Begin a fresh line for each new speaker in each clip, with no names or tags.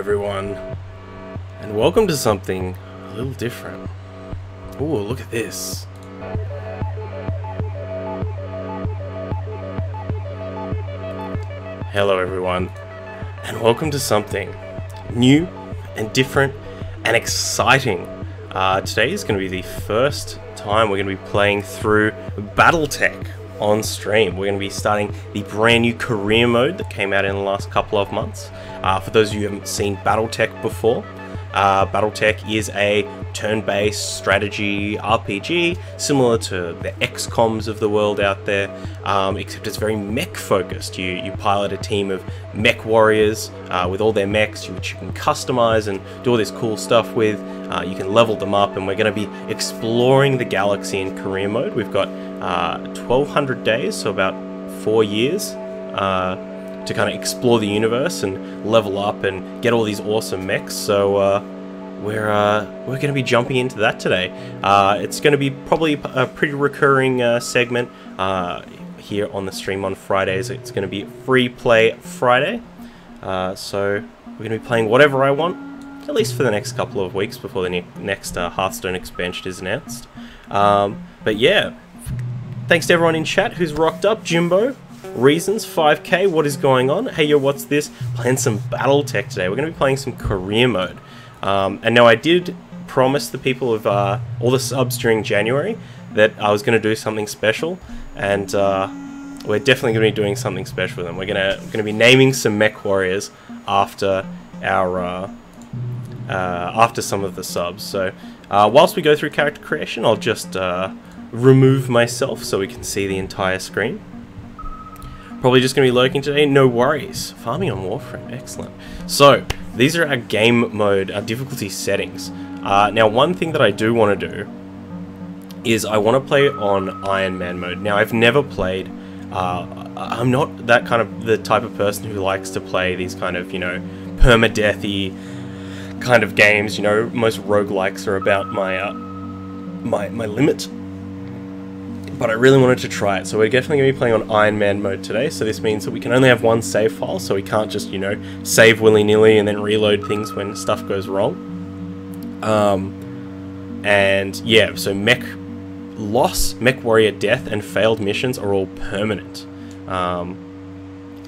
everyone, and welcome to something a little different. Ooh, look at this. Hello everyone, and welcome to something new and different and exciting. Today is going to be the first time we're going to be playing through Battletech on stream. We're going to be starting the brand new career mode that came out in the last couple of months. For those of you who haven't seen Battletech before, Battletech is a turn-based strategy RPG similar to the XCOMs of the world out there, except it's very mech focused. You pilot a team of mech warriors with all their mechs, which you can customize and do all this cool stuff with. You can level them up, and we're going to be exploring the galaxy in career mode. We've got 1,200 days, so about 4 years, to kind of explore the universe and level up and get all these awesome mechs. So we're going to be jumping into that today. It's going to be probably a pretty recurring segment here on the stream on Fridays. It's going to be Free Play Friday. So we're going to be playing whatever I want, at least for the next couple of weeks before the next Hearthstone expansion is announced. But yeah, thanks to everyone in chat who's rocked up. Jimbo, Reasons, 5K, what is going on? Hey yo, what's this? Playing some Battletech today. We're going to be playing some career mode. And now I did promise the people of all the subs during January that I was going to do something special, and we're definitely going to be doing something special with them. We're going to be naming some mech warriors after our after some of the subs. So whilst we go through character creation, I'll just remove myself so we can see the entire screen. Probably just going to be lurking today, no worries. Farming on Warframe, excellent. So, these are our game mode, our difficulty settings. Now, one thing that I do want to do is I want to play on Iron Man mode. Now, I've never played, I'm not that kind of the type of person who likes to play these kind of, you know, permadeath-y kind of games. You know, most roguelikes are about my limit. But I really wanted to try it, so we're definitely going to be playing on Iron Man mode today. So this means that we can only have one save file, so we can't just, you know, save willy-nilly and then reload things when stuff goes wrong. And yeah, so mech loss, mech warrior death, and failed missions are all permanent.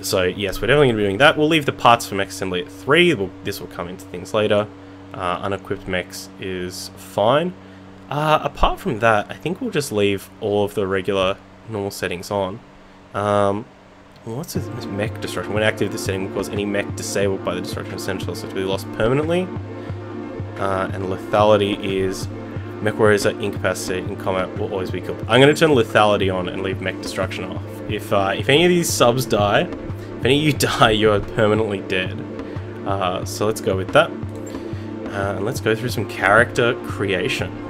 So yes, we're definitely going to be doing that. We'll leave the parts for mech assembly at 3. This will come into things later. Unequipped mechs is fine. Apart from that, I think we'll just leave all of the regular normal settings on. What's this mech destruction? When active, this setting will cause any mech disabled by the destruction of essentials to be lost permanently. And lethality is mech warriors are incapacitated in combat will always be killed. I'm going to turn lethality on and leave mech destruction off. If any of these subs die, if any of you die, you are permanently dead. So let's go with that. And let's go through some character creation.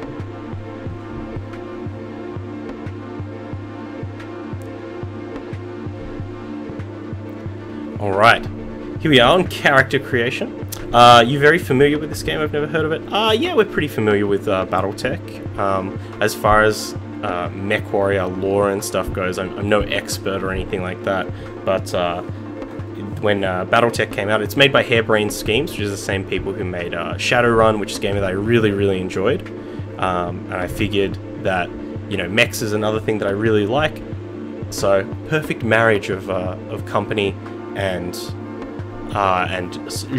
Alright, here we are on character creation. You very familiar with this game? I've never heard of it. Yeah, we're pretty familiar with Battletech. As far as mech warrior lore and stuff goes, I'm no expert or anything like that. But when Battletech came out, it's made by Harebrained Schemes, which is the same people who made Shadowrun, which is a game that I really, really enjoyed. And I figured that, you know, mechs is another thing that I really like. So, perfect marriage of company and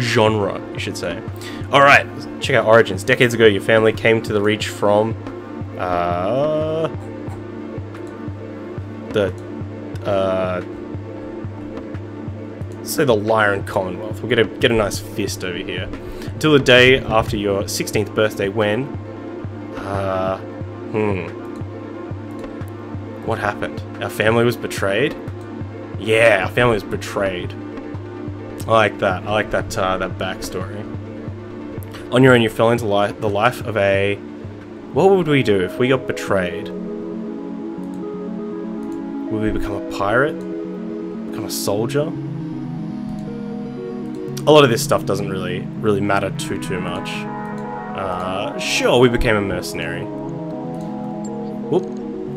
genre, you should say. Alright, check out Origins. Decades ago, your family came to the Reach from say the Lyran Commonwealth. We'll get a nice fist over here. Until the day after your 16th birthday when what happened? Our family was betrayed? Yeah, our family was betrayed. I like that. I like that that backstory. On your own, you fell into the life of a... What would we do if we got betrayed? Would we become a pirate? Become a soldier? A lot of this stuff doesn't really matter too much. Sure, we became a mercenary. Whoop.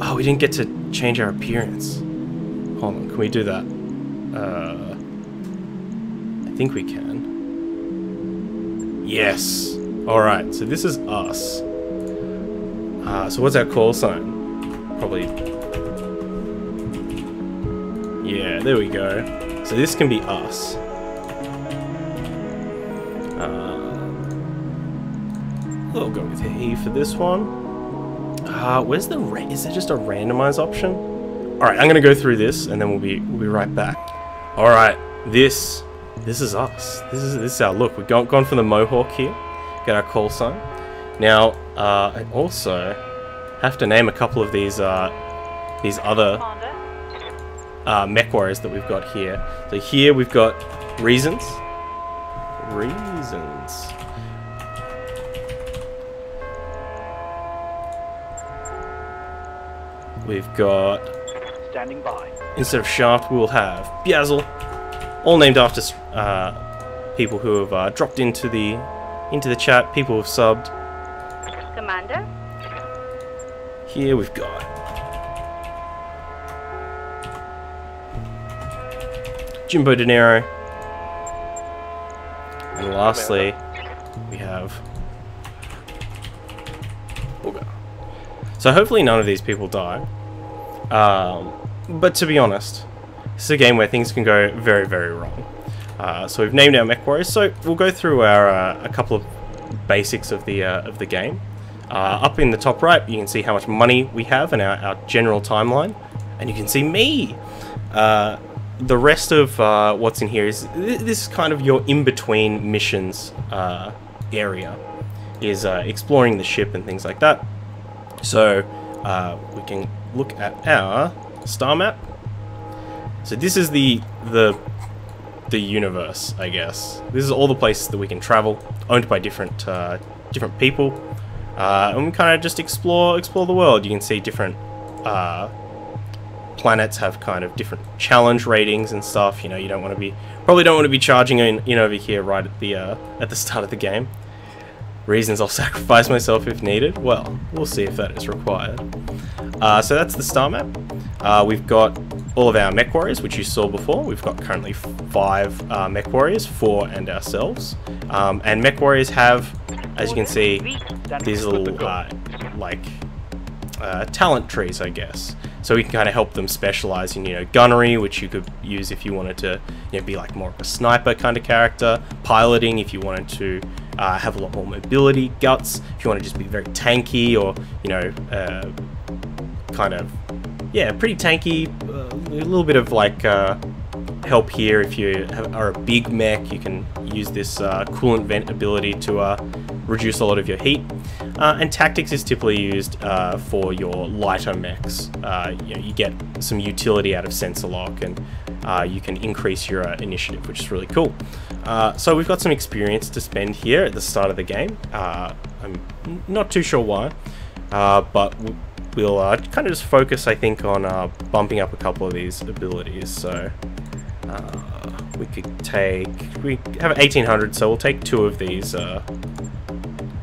Oh, we didn't get to change our appearance. Hold on, can we do that? I think we can. Yes. Alright, so this is us. So what's our call sign? Probably... Yeah, there we go. So this can be us. We'll go with he for this one. Where's the... Is there just a randomize option? Alright, I'm gonna go through this and then we'll be right back. Alright, this is us. This is our look. We've gone for the mohawk here. Got our call sign. Now, I also have to name a couple of these other mech warriors that we've got here. So here we've got Reasons. We've got...
Standing by.
Instead of Shaft, we will have Biazzle. All named after people who have dropped into the chat, people who have subbed.
Commander.
Here we've got Jimbo De Niro. And lastly, we have Booger. So hopefully none of these people die. But to be honest, this is a game where things can go very, very wrong. So we've named our mech warriors. So we'll go through our a couple of basics of the game. Up in the top right, you can see how much money we have and our general timeline, and you can see me. The rest of what's in here is this is kind of your in-between missions area, is exploring the ship and things like that. So we can look at our star map. So this is the universe, I guess. This is all the places that we can travel, owned by different people, and we kind of just explore the world. You can see different planets have kind of different challenge ratings and stuff. You know, you probably don't want to be charging in over here right at the start of the game. Reasons I'll sacrifice myself if needed. Well, we'll see if that is required. So that's the star map. We've got all of our mech warriors, which you saw before. We've got currently 5 mech warriors, 4 and ourselves. And mech warriors have, as you can see, these little talent trees, I guess. So we can kind of help them specialize in, gunnery, which you could use if you wanted to, be like more of a sniper kind of character. Piloting, if you wanted to have a lot more mobility. Guts, if you want to just be very tanky, or kind of, yeah, pretty tanky. A little bit of like help here. If you are a big mech, you can use this coolant vent ability to reduce a lot of your heat. And tactics is typically used for your lighter mechs. You get some utility out of sensor lock, and you can increase your initiative, which is really cool. So we've got some experience to spend here at the start of the game. I'm not too sure why, but we'll kind of just focus, I think, on bumping up a couple of these abilities. So we have 1800, so we'll take 2 of these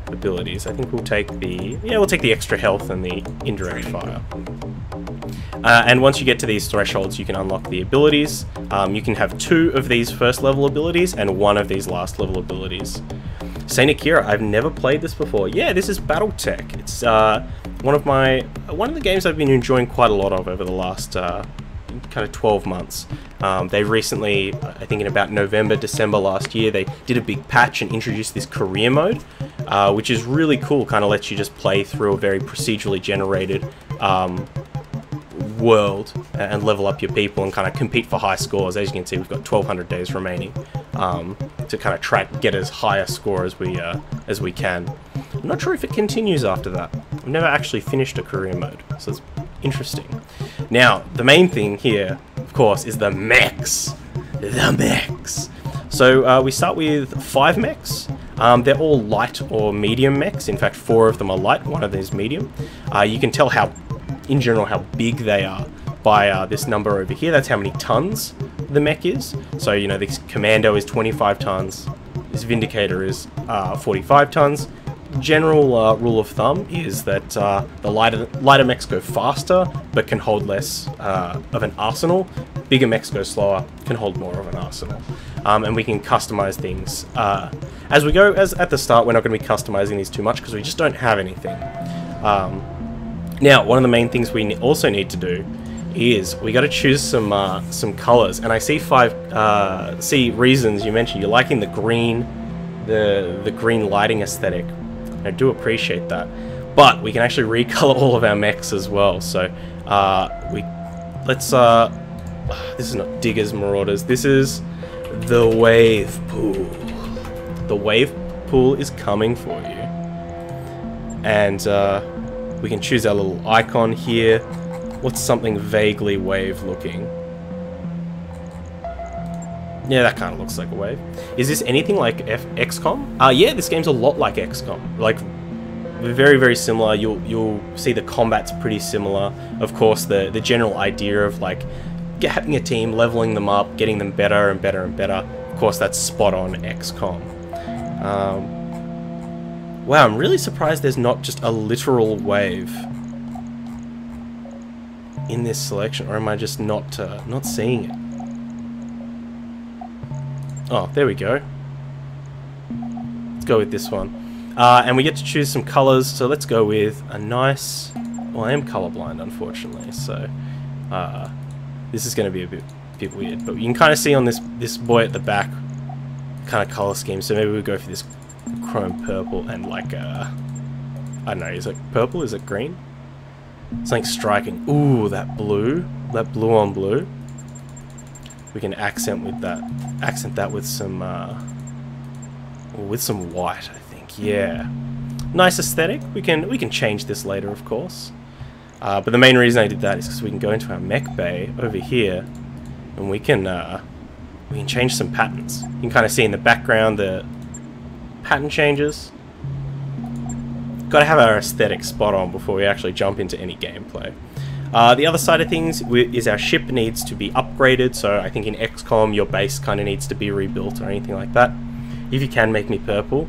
abilities. I think we'll take the extra health and the indirect fire. And once you get to these thresholds, you can unlock the abilities. You can have 2 of these first level abilities and 1 of these last level abilities. Saint Akira, I've never played this before. Yeah, this is Battletech. It's one of the games I've been enjoying quite a lot of over the last kind of 12 months. They recently, I think in about November, December last year, they did a big patch and introduced this career mode, which is really cool. Kind of lets you just play through a very procedurally generated world and level up your people and kind of compete for high scores. As you can see, we've got 1200 days remaining to kind of get as high a score as we can. I'm not sure if it continues after that. I've never actually finished a career mode, so it's interesting. Now, the main thing here, of course, is the mechs. The mechs. So we start with 5 mechs. They're all light or medium mechs. In fact, 4 of them are light, 1 of them is medium. You can tell in general how big they are by this number over here. That's how many tons the mech is. So, this Commando is 25 tons. This Vindicator is 45 tons. general rule of thumb is that the lighter mechs go faster, but can hold less of an arsenal. Bigger mechs go slower, can hold more of an arsenal. And we can customize things as we go. As at the start, we're not going to be customizing these too much because we just don't have anything. Now, one of the main things we also need to do is we got to choose some colors. And I see see reasons you mentioned. You're liking the green, the green lighting aesthetic. I do appreciate that, but we can actually recolor all of our mechs as well. So let's this is not Diggers Marauders. This is the Wave Pool. The Wave Pool is coming for you, and we can choose our little icon here. What's something vaguely wave looking? Yeah, that kind of looks like a wave. Is this anything like XCOM? Yeah, this game's a lot like XCOM. Like, very, very similar. You'll see the combat's pretty similar. Of course, the general idea of like having a team, leveling them up, getting them better and better and better. Of course, that's spot on XCOM. Wow, I'm really surprised there's not just a literal wave in this selection, or am I just not seeing it? Oh, there we go. Let's go with this one. And we get to choose some colors, so let's go with a nice... Well, I am colorblind, unfortunately, so this is going to be a bit weird. But you can kind of see on this boy at the back kind of color scheme, so maybe we'll go for this chrome purple and like I don't know, is it purple? Is it green? Something striking. Ooh, that blue on blue. We can accent that with some white, I think. Yeah, nice aesthetic. We can change this later, of course. But the main reason I did that is because we can go into our mech bay over here, and we can change some patterns. You can kind of see in the background the pattern changes. Got to have our aesthetic spot on before we actually jump into any gameplay. The other side of things is our ship needs to be upgraded, so I think in XCOM your base kind of needs to be rebuilt or anything like that. If you can make me purple.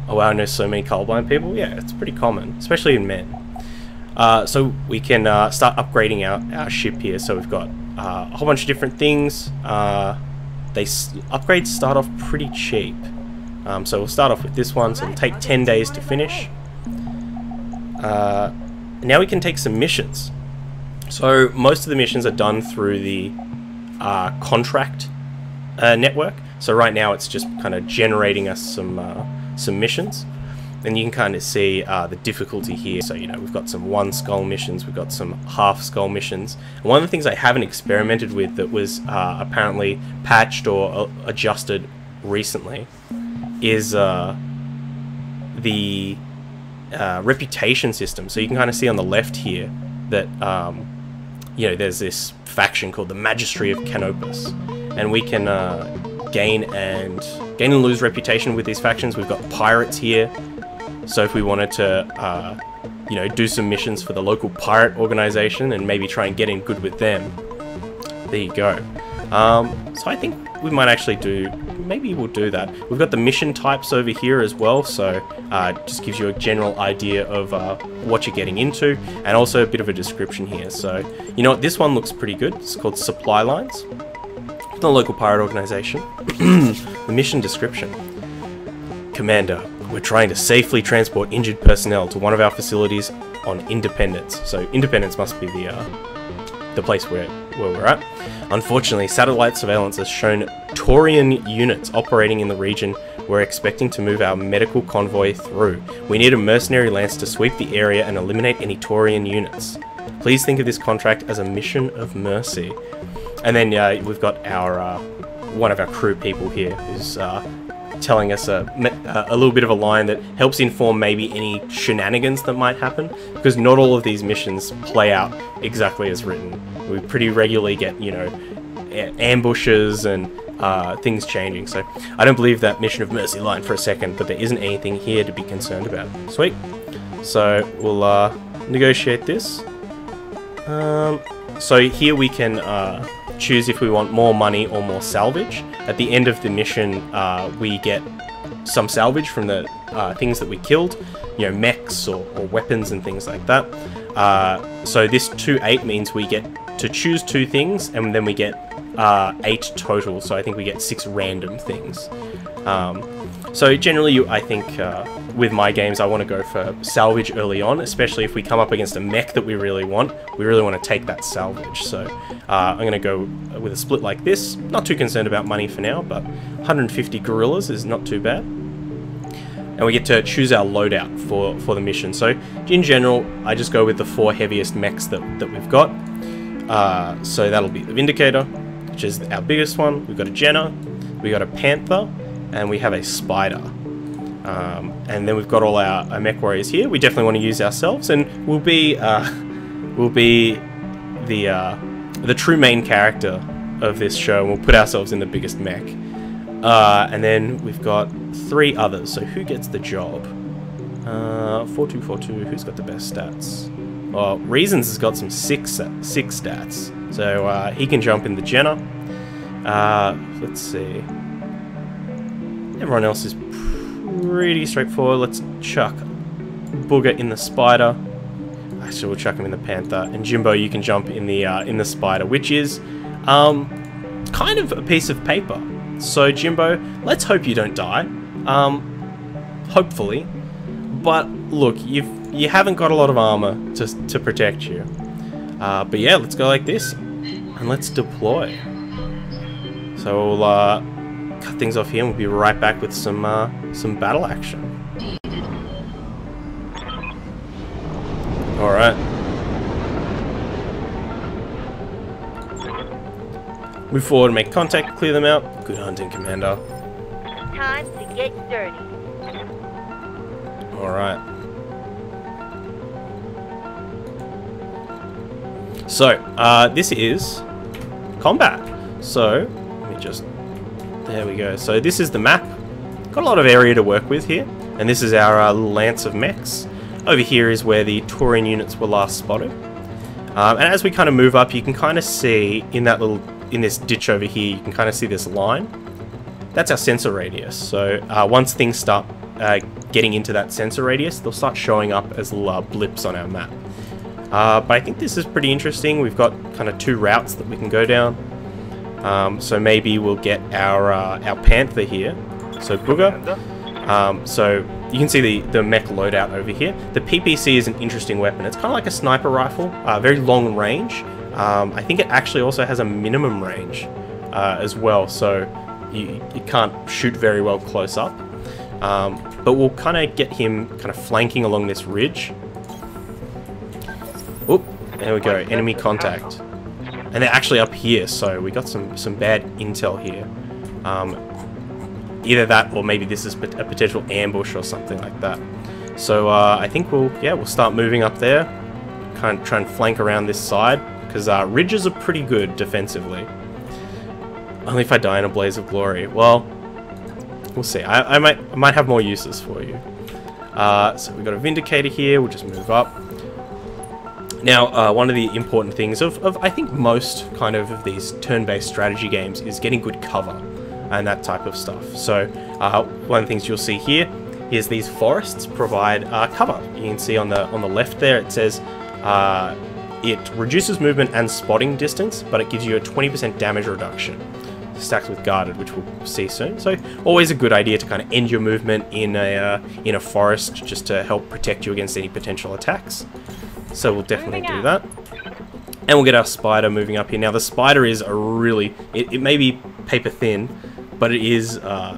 Oh wow, I know so many colorblind people. Yeah, it's pretty common, especially in men. So we can start upgrading our ship here. So we've got a whole bunch of different things. Upgrades start off pretty cheap. So we'll start off with this one, so it'll take 10 days to finish. Now we can take some missions. So most of the missions are done through the contract network. So right now it's just kind of generating us some missions. And you can kind of see the difficulty here. So, you know, we've got some 1 skull missions, we've got some half skull missions. And one of the things I haven't experimented with that was apparently patched or adjusted recently is the reputation system. So you can kind of see on the left here that you know, there's this faction called the Magistry of Canopus, and we can gain and lose reputation with these factions. We've got pirates here, so if we wanted to you know, do some missions for the local pirate organization and maybe try and get in good with them, there you go. So I think we might actually maybe we'll do that. We've got the mission types over here as well, so just gives you a general idea of what you're getting into, and also a bit of a description here. So, you know what, this one looks pretty good. It's called Supply Lines, the local pirate organization. The mission description. Commander, we're trying to safely transport injured personnel to one of our facilities on Independence. So Independence must be the place where we're at. Unfortunately, satellite surveillance has shown Taurian units operating in the region. We're expecting to move our medical convoy through. We need a mercenary lance to sweep the area and eliminate any Taurian units. Please think of this contract as a mission of mercy. And then we've got our one of our crew people here who's telling us a little bit of a line that helps inform maybe any shenanigans that might happen, because not all of these missions play out exactly as written. We pretty regularly get, you know, ambushes and things changing. So I don't believe that mission of mercy line for a second, but there isn't anything here to be concerned about. Sweet. So we'll negotiate this. So here we can choose if we want more money or more salvage. At the end of the mission, we get some salvage from the things that we killed, you know, mechs or weapons and things like that. So this 2-8 means we get to choose 2 things, and then we get 8 total. So I think we get 6 random things. So generally, I think with my games, I want to go for salvage early on, especially if we come up against a mech that we really want. We really want to take that salvage. So I'm going to go with a split like this. Not too concerned about money for now, but 150 gorillas is not too bad. And we get to choose our loadout for the mission. So in general, I just go with the 4 heaviest mechs that we've got. So that'll be the Vindicator, which is our biggest one. We've got a Jenna, we got a Panther, and we have a Spider. And then we've got all our mech warriors here. We definitely want to use ourselves, and we'll be the true main character of this show. We'll put ourselves in the biggest mech. And then we've got 3 others. So who gets the job? 4242. Who's got the best stats? Well, Reasons has got some 6 stats. So he can jump in the Jenna. Let's see. Everyone else is pretty straightforward. Let's chuck Booger in the Spider. Actually, we'll chuck him in the Panther. And Jimbo, you can jump in the Spider, which is kind of a piece of paper. So Jimbo, let's hope you don't die. Hopefully. But look, you haven't got a lot of armor to protect you. But yeah, let's go like this, and let's deploy. So we'll cut things off here, and we'll be right back with some battle action. All right. Move forward and make contact, clear them out. Good hunting, Commander.
Time to get dirty.
Alright. So, this is combat. So, let me just... There we go. So this is the map. Got a lot of area to work with here. And this is our little lance of mechs. Over here is where the Taurian units were last spotted. And as we kind of move up, you can kind of see in this ditch over here, you can kind of see this line. That's our sensor radius. So once things start getting into that sensor radius, they'll start showing up as little blips on our map. But I think this is pretty interesting. We've got kind of 2 routes that we can go down. So maybe we'll get our Panther here. So Booger. So you can see the mech loadout over here. The PPC is an interesting weapon. It's kind of like a sniper rifle, very long range. I think it actually also has a minimum range as well, so you can't shoot very well close up. But we'll kind of get him kind of flanking along this ridge. Oop, there we go, enemy contact. And they're actually up here, so we got some bad intel here. Either that, or maybe this is a potential ambush or something like that. So I think we'll start moving up there. Kind of try and flank around this side, because ridges are pretty good defensively. Only if I die in a blaze of glory. Well, we'll see. I might have more uses for you. So we've got a Vindicator here. We'll just move up. Now, one of the important things of I think most kind of these turn-based strategy games is getting good cover and that type of stuff. So one of the things you'll see here is these forests provide cover. You can see on the left there it says it reduces movement and spotting distance, but it gives you a 20% damage reduction. Stacked with guarded, which we'll see soon. So always a good idea to kind of end your movement in a forest, just to help protect you against any potential attacks. So we'll definitely do that. And we'll get our Spider moving up here. Now the Spider is a really, it may be paper thin, but it is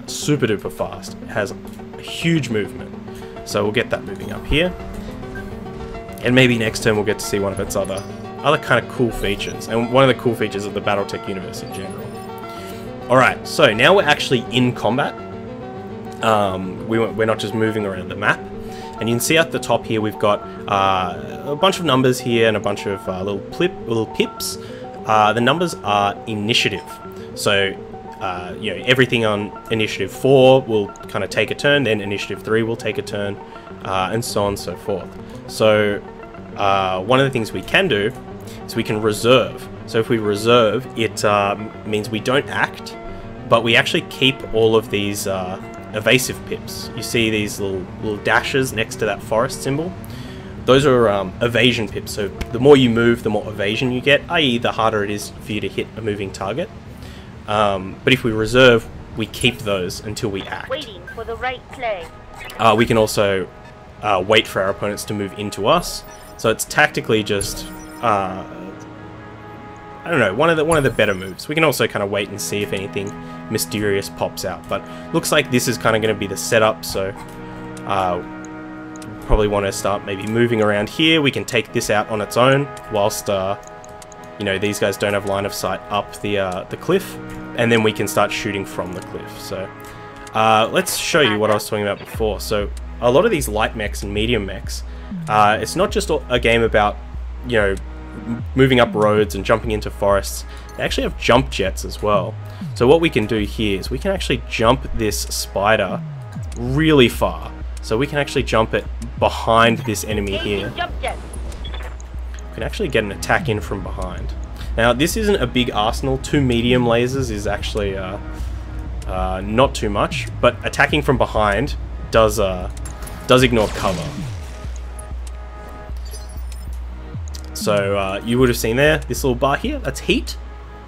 super duper fast. It has a huge movement. So we'll get that moving up here. And maybe next turn we'll get to see one of its other kind of cool features. And one of the cool features of the Battletech universe in general. Alright, so now we're actually in combat. We're not just moving around the map. And you can see at the top here we've got a bunch of numbers here and a bunch of little pips. The numbers are initiative. So you know, everything on initiative 4 will kind of take a turn, then initiative 3 will take a turn, and so on and so forth. So one of the things we can do is we can reserve. So if we reserve, it means we don't act, but we actually keep all of these evasive pips. You see these little dashes next to that forest symbol. Those are evasion pips, so the more you move, the more evasion you get, i.e. the harder it is for you to hit a moving target. But if we reserve, we keep those until we act.
Waiting for the right play.
We can also wait for our opponents to move into us, so it's tactically just I don't know, one of the better moves. We can also kind of wait and see if anything mysterious pops out, but looks like this is kind of going to be the setup, so probably want to start maybe moving around here. We can take this out on its own whilst you know, these guys don't have line of sight up the cliff, and then we can start shooting from the cliff. So let's show you what I was talking about before. So a lot of these light mechs and medium mechs, it's not just a game about, you know, moving up roads and jumping into forests. They actually have jump jets as well. So what we can do here is we can actually jump this spider really far. So we can actually jump it behind this enemy here. We can actually get an attack in from behind. Now this isn't a big arsenal. 2 medium lasers is actually not too much, but attacking from behind does ignore cover. So you would have seen there, this little bar here, that's heat.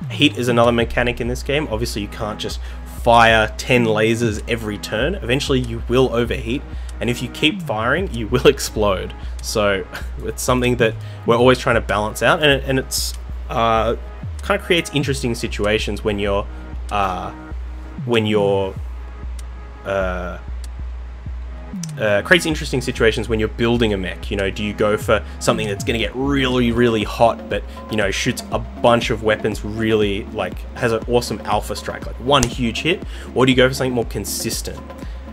Heat is another mechanic in this game. Obviously you can't just fire 10 lasers every turn. Eventually you will overheat, and if you keep firing, you will explode. So it's something that we're always trying to balance out, and it's kind of creates interesting situations when you're creates interesting situations when you're building a mech. You know, do you go for something that's going to get really, really hot, but, you know, shoots a bunch of weapons really, like, has an awesome alpha strike, like one huge hit, or do you go for something more consistent?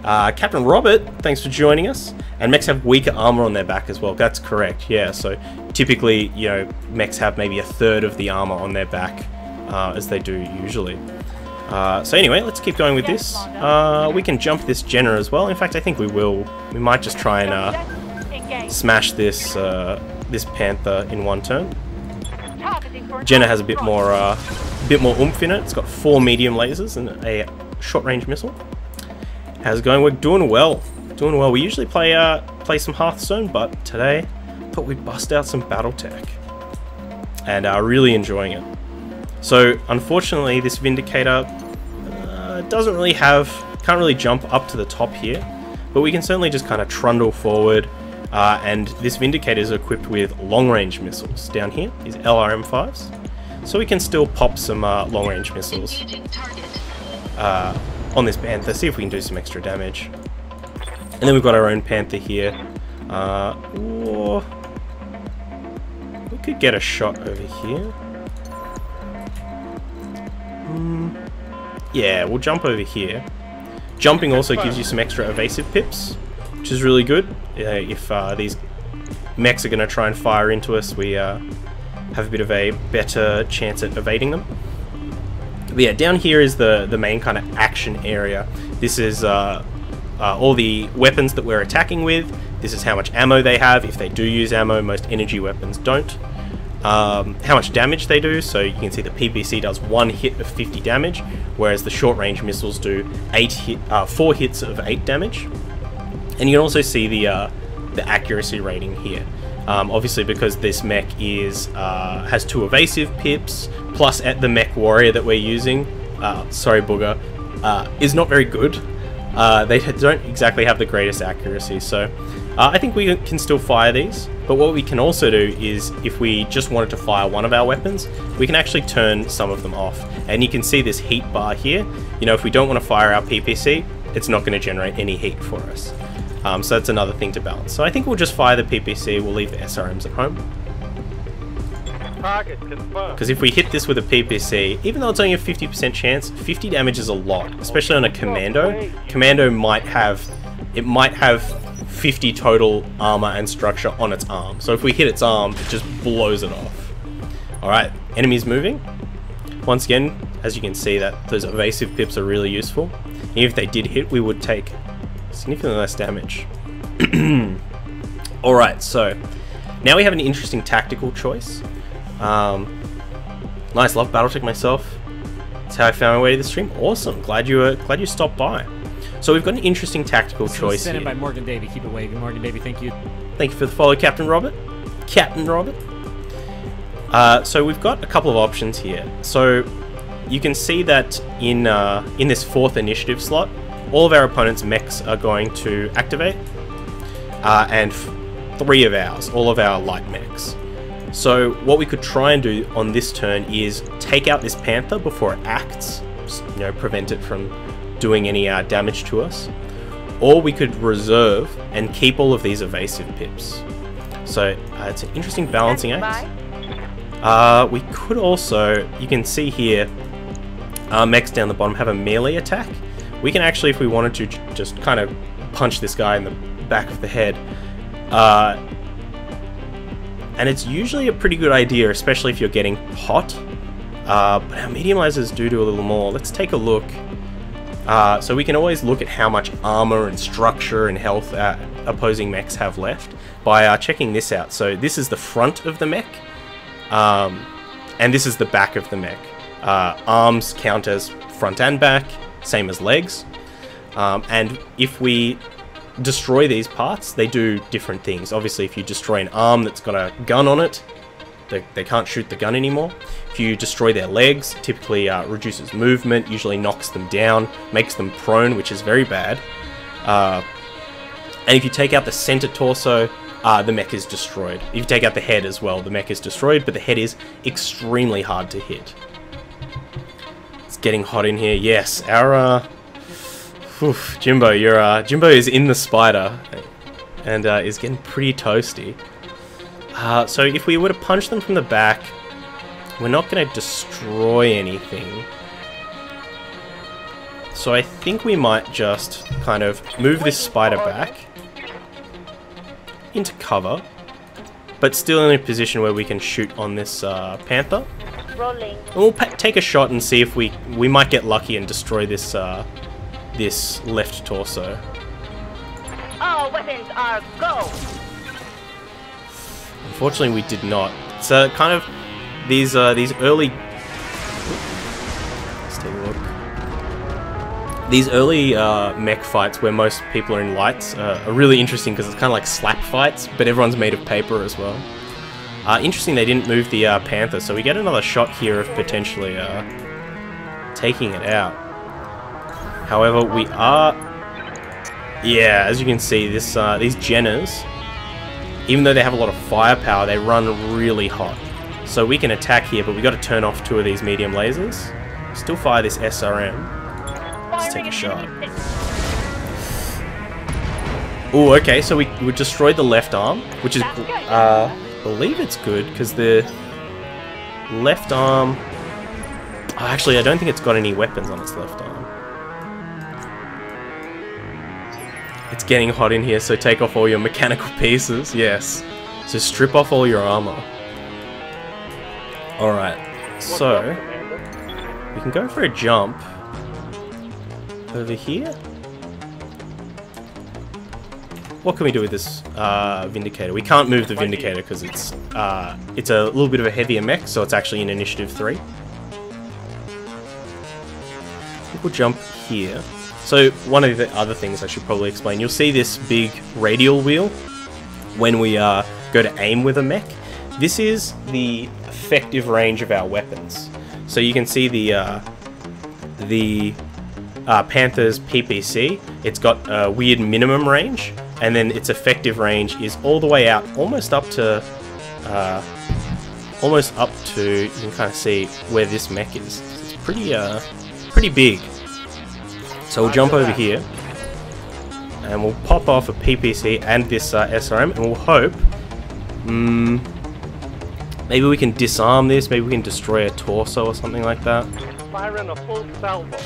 Captain Robert, thanks for joining us. And mechs have weaker armor on their back as well. That's correct, yeah. So typically, you know, mechs have maybe 1/3 of the armor on their back, as they do usually. So anyway, let's keep going with this. We can jump this Jenna as well. In fact, I think we will. We might just try and smash this this Panther in one turn. Jenna has a bit more oomph in it. It's got 4 medium lasers and a short-range missile. How's it going? We're doing well. Doing well. We usually play some Hearthstone, but today I thought we'd bust out some Battletech, and really enjoying it. So unfortunately, this Vindicator doesn't really can't really jump up to the top here, but we can certainly just kind of trundle forward. And this Vindicator is equipped with long-range missiles down here, these LRM-5s, so we can still pop some long-range missiles on this Panther, see if we can do some extra damage. And then we've got our own Panther here. Or we could get a shot over here. Yeah, we'll jump over here. Jumping also gives you some extra evasive pips, which is really good. If these mechs are going to try and fire into us, we have a bit of a better chance at evading them. But yeah, down here is the main kind of action area. This is all the weapons that we're attacking with. This is how much ammo they have, if they do use ammo. Most energy weapons don't. How much damage they do, so you can see the PPC does 1 hit of 50 damage, whereas the short range missiles do 4 hits of 8 damage. And you can also see the accuracy rating here. Obviously, because this mech has 2 evasive pips, plus at the mech warrior that we're using, sorry Booger, is not very good. They don't exactly have the greatest accuracy, so I think we can still fire these. But what we can also do is, if we just wanted to fire one of our weapons, we can actually turn some of them off. And you can see this heat bar here. You know, if we don't want to fire our PPC, it's not going to generate any heat for us. So that's another thing to balance. So I think we'll just fire the PPC, we'll leave the SRMs at home. Because if we hit this with a PPC, even though it's only a 50% chance, 50 damage is a lot, especially on a Commando. Commando might have 50 total armor and structure on its arm. So if we hit its arm, it just blows it off. Alright, enemies moving. Once again, as you can see, that those evasive pips are really useful. Even if they did hit, we would take significantly less damage. Alright, so now we have an interesting tactical choice. Nice, love Battletech myself. That's how I found my way to the stream. Awesome, glad you stopped by. So we've got an interesting tactical choice
Sent in
here.
by Morgan Davey. Keep it waving. Morgan Davey, thank you.
Thank you for the follow, Captain Robert. Captain Robert. So we've got a couple of options here. So you can see that in this 4th initiative slot, all of our opponent's mechs are going to activate, and 3 of ours, all of our light mechs. So what we could try and do on this turn is take out this Panther before it acts, you know, prevent it from doing any damage to us, or we could reserve and keep all of these evasive pips. So it's an interesting balancing act. We could also, you can see here, our mechs down the bottom have a melee attack. We can actually, if we wanted to, just kind of punch this guy in the back of the head. And it's usually a pretty good idea, especially if you're getting hot. But our medium lasers do a little more. Let's take a look. So we can always look at how much armor and structure and health opposing mechs have left by checking this out. So this is the front of the mech, and this is the back of the mech. Arms count as front and back, same as legs. And if we destroy these parts, they do different things. Obviously, if you destroy an arm that's got a gun on it, they can't shoot the gun anymore. If you destroy their legs, typically reduces movement, usually knocks them down, makes them prone, which is very bad. And if you take out the center torso, the mech is destroyed. If you take out the head as well, the mech is destroyed, but the head is extremely hard to hit. It's getting hot in here. Yes, our Jimbo, Jimbo is in the spider and is getting pretty toasty. So if we were to punch them from the back, we're not going to destroy anything. So I think we might just kind of move this spider back into cover, but still in a position where we can shoot on this Panther.
Rolling.
And we'll take a shot and see if we might get lucky and destroy this this left torso.
All weapons are go.
Unfortunately, we did not. So kind of these early. Let's take a look. These early mech fights where most people are in lights are really interesting because it's kind of like slap fights, but everyone's made of paper as well. Interesting, they didn't move the Panther, so we get another shot here of potentially taking it out. However, we are, yeah, as you can see, this these Jenners, even though they have a lot of firepower, they run really hot. So we can attack here, but we got to turn off 2 of these medium lasers. Still fire this SRM. Let's take a shot. Oh, okay, so we destroyed the left arm, which is, I believe it's good, because the left arm, actually, I don't think it's got any weapons on its left arm. It's getting hot in here, so take off all your mechanical pieces, yes. So strip off all your armor. Alright, so we can go for a jump over here. What can we do with this Vindicator? We can't move the Vindicator because it's a little bit of a heavier mech, so it's actually in Initiative 3. I think we'll jump here. So one of the other things I should probably explain, you'll see this big radial wheel when we go to aim with a mech. This is the effective range of our weapons. So you can see the Panther's PPC. It's got a weird minimum range, and then its effective range is all the way out, almost up to, you can kind of see where this mech is. It's pretty big. So we'll jump over here, and we'll pop off a PPC and this SRM, and we'll hope, maybe we can disarm this, maybe we can destroy a torso or something like that.
Firing a full salvo.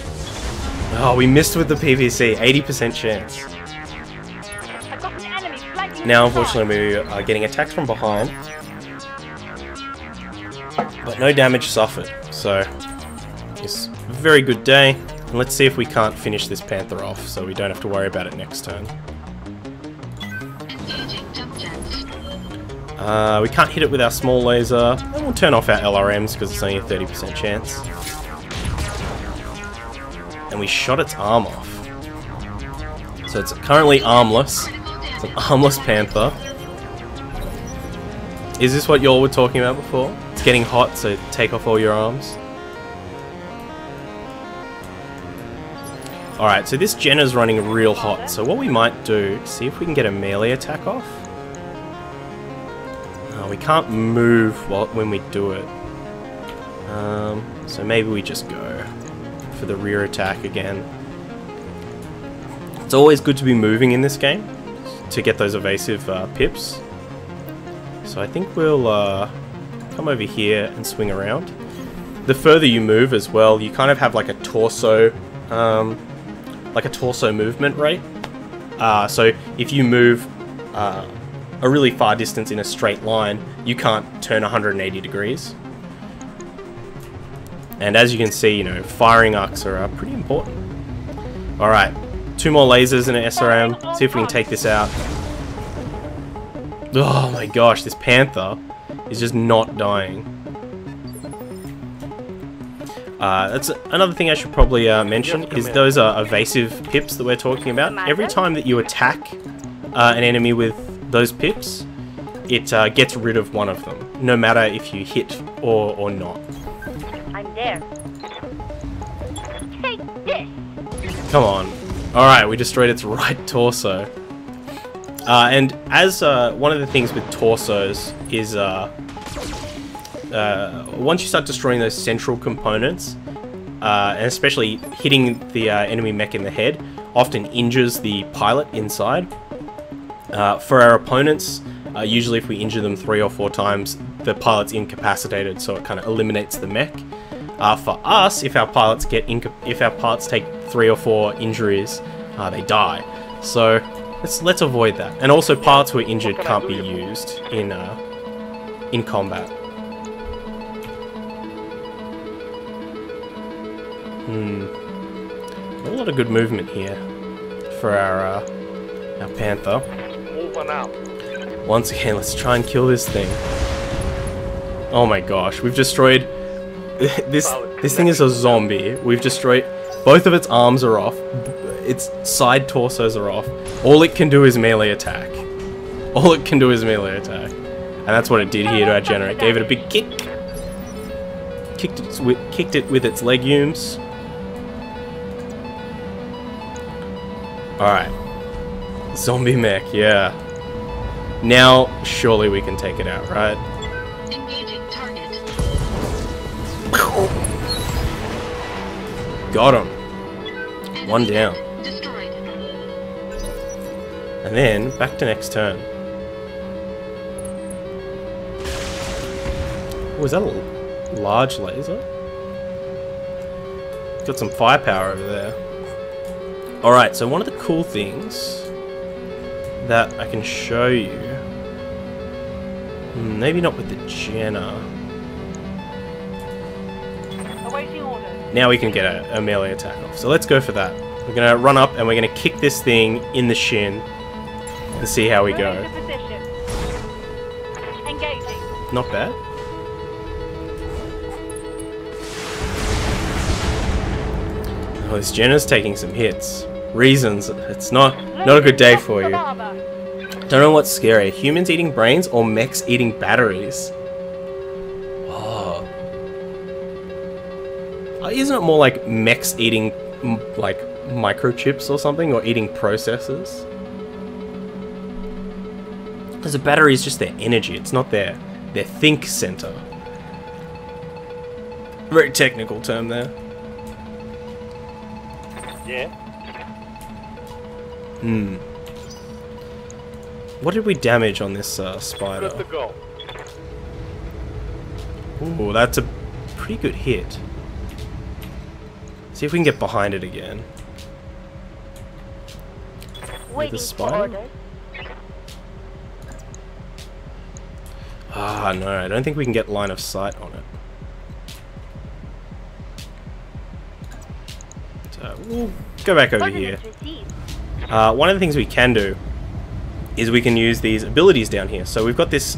Oh, we missed with the PPC, 80% chance. Now, unfortunately, we are getting attacked from behind, but no damage suffered, so it's a very good day. And let's see if we can't finish this Panther off, so we don't have to worry about it next turn. We can't hit it with our small laser, and we'll turn off our LRMs because it's only a 30% chance. And we shot its arm off. So it's currently armless. It's an armless panther. Is this what y'all were talking about before? It's getting hot, so take off all your arms. Alright, so this Jenna's running real hot, so what we might do, see if we can get a melee attack off. No, we can't move when we do it. So maybe we just go for the rear attack again. It's always good to be moving in this game to get those evasive pips. So I think we'll come over here and swing around. The further you move as well, you kind of have like a torso movement rate. So if you move a really far distance in a straight line, you can't turn 180 degrees. And as you can see, you know, firing arcs are pretty important. Alright, 2 more lasers and an SRM. See if we can take this out. Oh my gosh, this panther is just not dying. That's another thing I should probably mention, is those evasive pips that we're talking about. Every time that you attack an enemy with those pips, it gets rid of one of them, no matter if you hit or not.
I'm there. Take this.
Come on. Alright, we destroyed its right torso. And as one of the things with torsos is once you start destroying those central components, and especially hitting the enemy mech in the head, often injures the pilot inside. For our opponents, usually if we injure them 3 or 4 times, the pilot's incapacitated, so it kind of eliminates the mech. For us, if our pilots take 3 or 4 injuries, they die. So let's avoid that. And also, pilots who are injured can't be used in combat. A lot of good movement here for our panther.
Moving out.
Once again, let's try and kill this thing. Oh my gosh, we've destroyed this thing is a zombie. We've destroyed both of its arms are off. Its side torsos are off. All it can do is melee attack. All it can do is melee attack. And that's what it did here to our Jenna. It gave it a big kick. Kicked it with its legumes. Alright. Zombie mech, yeah. Now, surely we can take it out, right?
Engaging target.
Got him. One down.
Destroyed.
And then, back to next turn. Was that a large laser? Got some firepower over there. Alright, so one of the cool things that I can show you, maybe not with the Jenna.
Awaiting orders.
Now we can get a melee attack off. So let's go for that. We're going to run up and we're going to kick this thing in the shin and see how we go.
Moving to position. Engaging.
Not bad. Oh, this Jenna's taking some hits. Reasons, it's not a good day for you. Don't know what's scary, humans eating brains or mechs eating batteries. Oh. Isn't it more like mechs eating like microchips or something, or eating processors? Because a battery is just their energy, it's not their think center. Very technical term there.
Yeah.
What did we damage on this spider?
Good to go.
Ooh, that's a pretty good hit. See if we can get behind it again.
Waiting
the
for
spider?
orders.
Ah, no, I don't think we can get line of sight on it. So, we'll go back over here.
Ordinance received.
One of the things we can do is we can use these abilities down here. So we've got this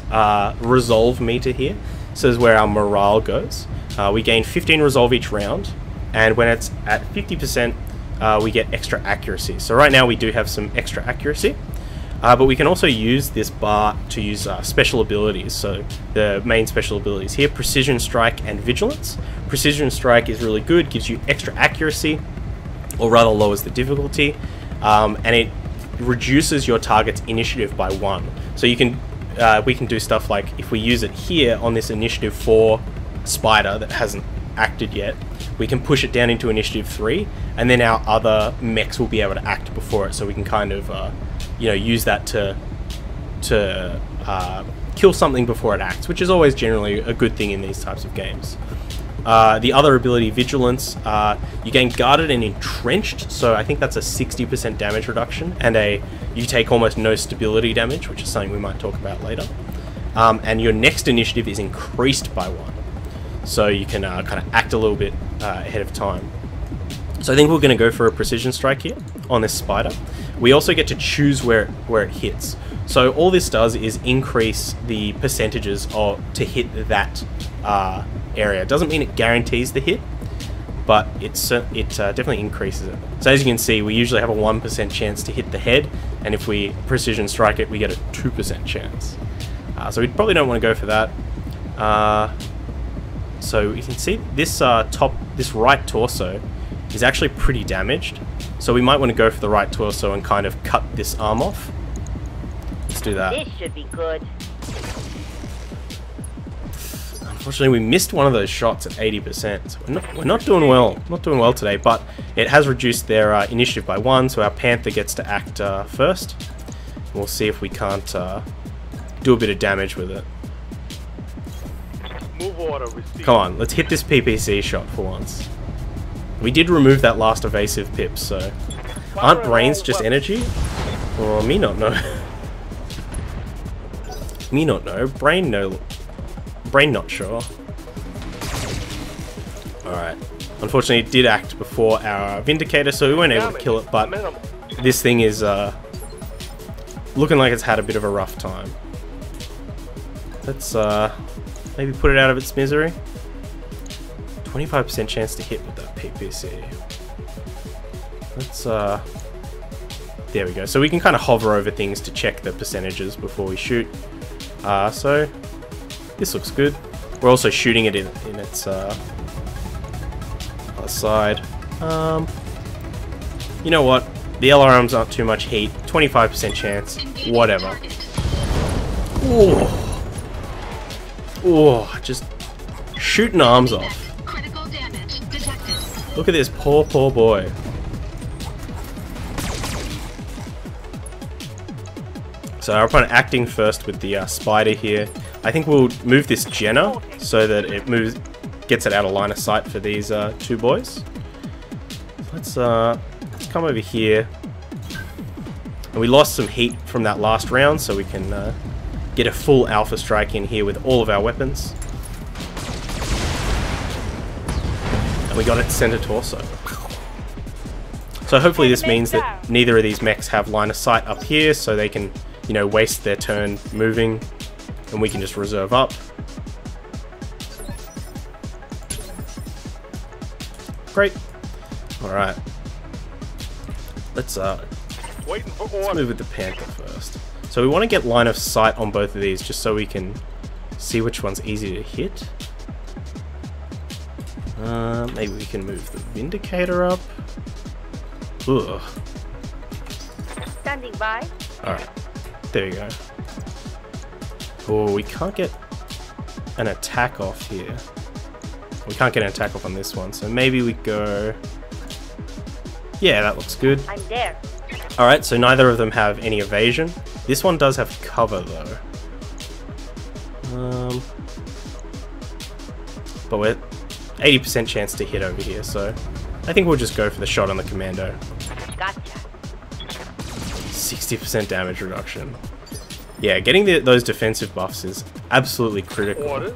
resolve meter here. So this is where our morale goes. We gain 15 resolve each round, and when it's at 50%, we get extra accuracy. So right now we do have some extra accuracy, but we can also use this bar to use special abilities. So the main special abilities here: Precision Strike and Vigilance. Precision Strike is really good, gives you extra accuracy, or rather lowers the difficulty, and it reduces your target's initiative by 1. So you can we can do stuff like, if we use it here on this initiative 4 spider that hasn't acted yet, we can push it down into initiative 3, and then our other mechs will be able to act before it, so we can kind of you know, use that to kill something before it acts, which is always generally a good thing in these types of games. The other ability, Vigilance, you gain Guarded and Entrenched, so I think that's a 60% damage reduction, and you take almost no stability damage, which is something we might talk about later. And your next initiative is increased by 1, so you can kind of act a little bit ahead of time. So I think we're going to go for a Precision Strike here on this spider. We also get to choose where it hits. So all this does is increase the percentages to hit that area. It doesn't mean it guarantees the hit, but it definitely increases it. So as you can see, we usually have a 1% chance to hit the head, and if we Precision Strike it, we get a 2% chance. So we probably don't want to go for that. So you can see this this right torso is actually pretty damaged, so we might want to go for the right torso and kind of cut this arm off. Let's do that.
This should be good.
Unfortunately, we missed one of those shots at 80%. So we're not doing well. Not doing well today, but it has reduced their initiative by 1, so our Panther gets to act first. And we'll see if we can't do a bit of damage with it.
Move order received.
Come on, let's hit this PPC shot for once. We did remove that last evasive pip, so... Aren't brains just energy? Or me not know. Me not know. Brain no. Brain not sure. Alright. Unfortunately, it did act before our Vindicator, so we weren't able to kill it, but this thing is looking like it's had a bit of a rough time. Let's maybe put it out of its misery. 25% chance to hit with that PPC. Let's there we go. So we can kind of hover over things to check the percentages before we shoot. So this looks good. We're also shooting it in its other side. You know what? The LRMs aren't too much heat. 25% chance. Whatever. Oh, just shooting arms off.
Critical damage detected.
Look at this poor boy. So our opponent acting first with the spider here. I think we'll move this Jenna so that it gets it out of line of sight for these two boys. Let's come over here. And we lost some heat from that last round, so we can get a full alpha strike in here with all of our weapons. And we got it center torso. So hopefully this means that neither of these mechs have line of sight up here, so they can, you know, waste their turn moving, and we can just reserve up. Great. Alright. Let's move with the Panther first. So we want to get line of sight on both of these, just so we can see which one's easy to hit. Maybe we can move the Vindicator up. Ugh.
Standing by.
Alright. There we go. Oh, we can't get an attack off here. We can't get an attack off on this one, so maybe we go... Yeah, that looks good.
I'm there.
Alright, so neither of them have any evasion. This one does have cover, though. But we're 80% chance to hit over here, so I think we'll just go for the shot on the Commando.
Gotcha.
60% damage reduction. Yeah, getting those defensive buffs is absolutely critical.
Orders.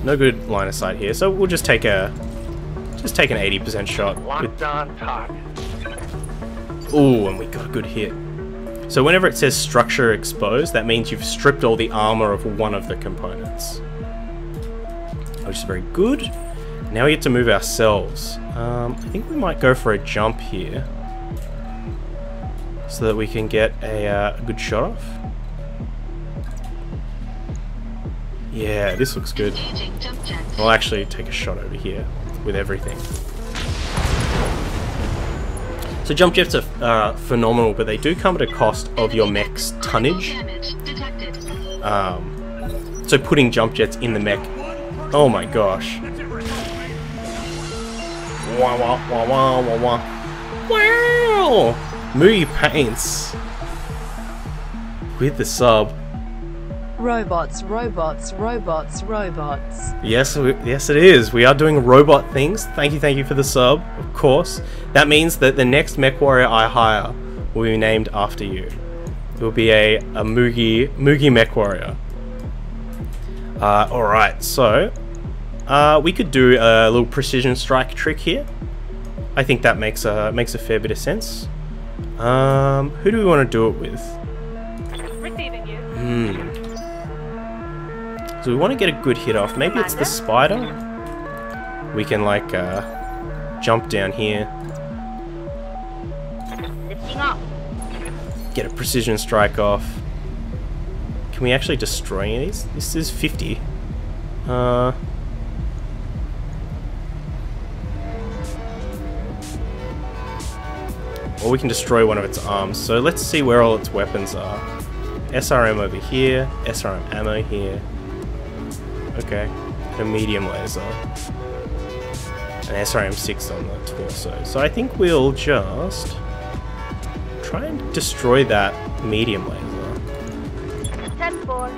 No good line of sight here, so we'll just take an 80% shot.
Locked on target.
Ooh, and we got a good hit. So whenever it says structure exposed, that means you've stripped all the armor of one of the components. Which is very good. Now we get to move ourselves. I think we might go for a jump here, so that we can get a good shot off. Yeah, this looks good. I'll actually take a shot over here with everything. So jump jets are phenomenal, but they do come at a cost of your mech's tonnage. So putting jump jets in the mech, oh my gosh. Wah, wah, wah, wah, wah, wah. Wow! Moogie Paints with the sub.
Robots, robots, robots, robots.
Yes, yes it is. We are doing robot things. Thank you for the sub, of course. That means that the next mech warrior I hire will be named after you. It will be a Moogie mech warrior. Alright, so we could do a little precision strike trick here. I think that makes a fair bit of sense. Who do we want to do it with?
Receiving you.
So we want to get a good hit off. Maybe it's the spider. We can like jump down here.
Lifting up.
Get a precision strike off. Can we actually destroy any of these? This is 50. Or we can destroy one of its arms. So let's see where all its weapons are. SRM over here. SRM ammo here. Okay. A medium laser. An SRM-6 on the torso. So I think we'll just try and destroy that medium laser.
10-4.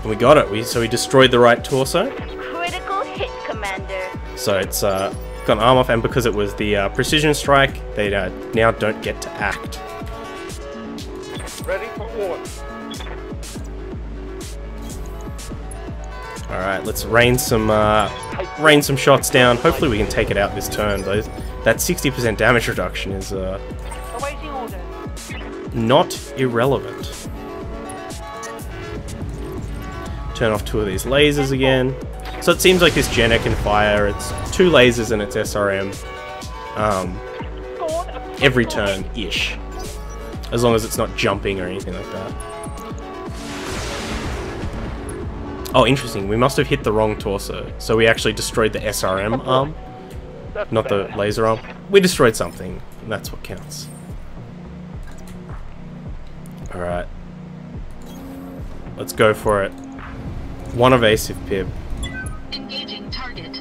And we got it. So we destroyed the right torso.
Critical hit, Commander.
So it's got an arm off, and because it was the precision strike, they now don't get to act.
Ready for order.
Alright, let's rain some shots down. Hopefully we can take it out this turn. That 60% damage reduction is
Awaiting orders.
not irrelevant. Turn off 2 of these lasers again. So it seems like this Jenna can fire. It's 2 lasers and its SRM every turn-ish. As long as it's not jumping or anything like that. Oh, interesting. We must have hit the wrong torso. So we actually destroyed the SRM arm, not the laser arm. We destroyed something, and that's what counts. Alright. Let's go for it. One evasive pip.
Engaging target.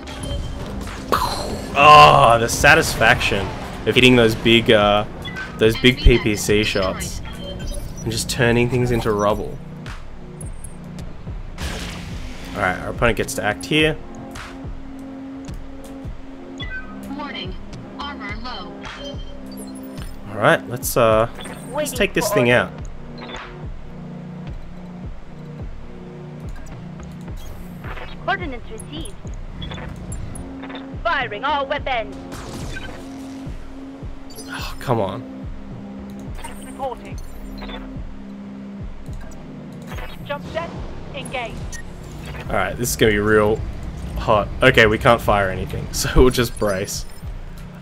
Oh, the satisfaction of hitting those big PPC shots and just turning things into rubble. Alright, our opponent gets to act here.
Warning. Armor low.
Alright, let's take this thing out.
Coordinates received. Firing all weapons.
Oh, come on.
Reporting. Jump jet engaged.
Alright, this is gonna be real hot. Okay, we can't fire anything, so we'll just brace.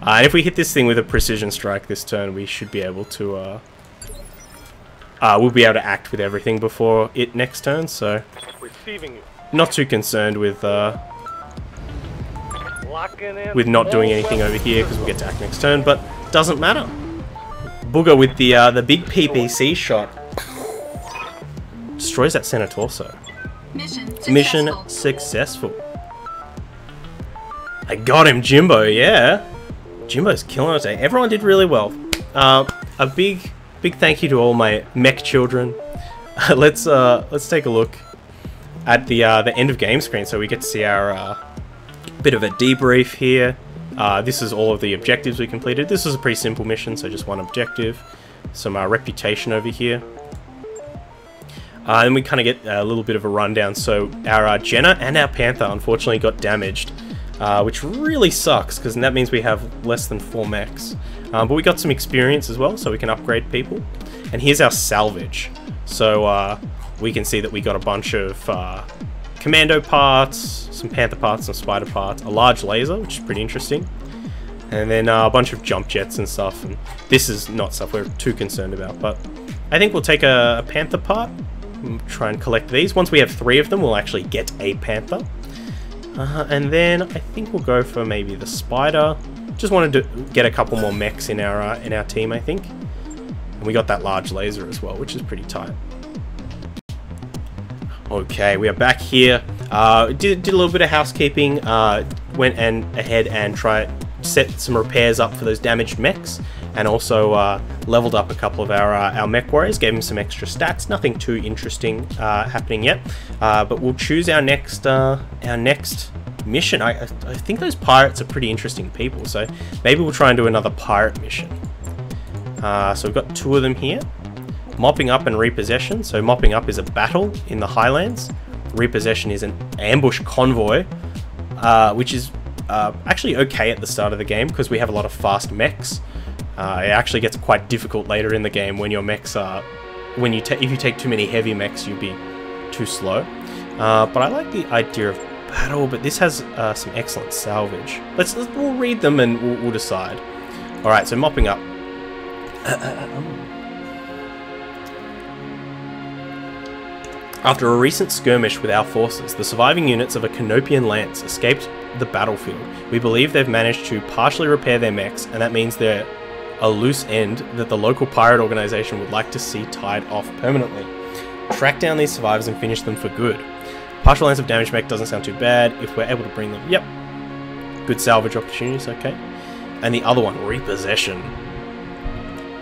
And if we hit this thing with a precision strike this turn, we should be able to, we'll be able to act with everything before it next turn, so
Receiving you.
not too concerned with
Locking in.
not doing anything over here because we'll get to act next turn, but doesn't matter. Booger with the big PPC shot destroys that center torso. Mission successful. I got him, Jimbo, yeah. Jimbo's killing it today. Everyone did really well. A big thank you to all my mech children. Let's take a look at the end of game screen so we get to see our bit of a debrief here. This is all of the objectives we completed. This was a pretty simple mission, so just one objective. Some reputation over here. And we kind of get a little bit of a rundown. So our Jenna and our Panther unfortunately got damaged. which really sucks because that means we have less than 4 mechs. But we got some experience as well, so we can upgrade people. And here's our salvage. So we can see that we got a bunch of commando parts, some panther parts, some spider parts, a large laser, which is pretty interesting, and then a bunch of jump jets and stuff. And this is not stuff we're too concerned about, but I think we'll take a panther part and try and collect these. Once we have 3 of them, we'll actually get a panther. And then I think we'll go for maybe the spider. Just wanted to get a couple more mechs in our team, I think. And we got that large laser as well, which is pretty tight. Okay, we are back here. Did a little bit of housekeeping. Went ahead and set some repairs up for those damaged mechs, and also leveled up a couple of our mech warriors. Gave them some extra stats. Nothing too interesting happening yet, but we'll choose our next mission. I think those pirates are pretty interesting people, so maybe we'll try and do another pirate mission. So we've got 2 of them here. Mopping up and repossession. So mopping up is a battle in the Highlands. Repossession is an ambush convoy, which is actually okay at the start of the game because we have a lot of fast mechs. It actually gets quite difficult later in the game when your mechs are, if you take too many heavy mechs, you'll be too slow. But I like the idea of battle, but this has some excellent salvage. We'll read them and we'll decide. All right, so mopping up. After a recent skirmish with our forces, the surviving units of a Canopian lance escaped the battlefield. We believe they've managed to partially repair their mechs, and that means they're a loose end that the local pirate organization would like to see tied off permanently. Track down these survivors and finish them for good. Partial lance of damaged mech doesn't sound too bad if we're able to bring them. Yep. Good salvage opportunities, okay. And the other one, repossession.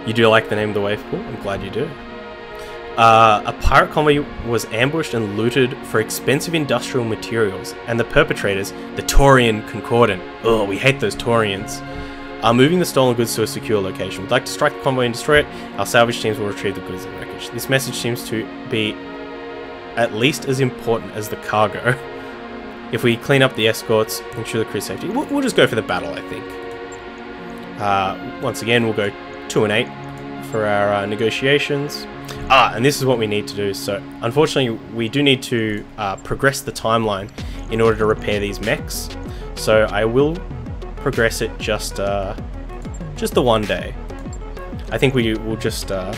You do like the name of the wave pool? I'm glad you do. A pirate convoy was ambushed and looted for expensive industrial materials, and the perpetrators, the Taurian Concordant, oh, we hate those Taurians, are moving the stolen goods to a secure location. We'd like to strike the convoy and destroy it. Our salvage teams will retrieve the goods and wreckage. This message seems to be at least as important as the cargo. If we clean up the escorts, ensure the crew's safety, we'll just go for the battle, I think. Once again, we'll go 2 and 8 for our negotiations. And this is what we need to do. So unfortunately we do need to progress the timeline in order to repair these mechs. So I will progress it just the one day. I think we will just no,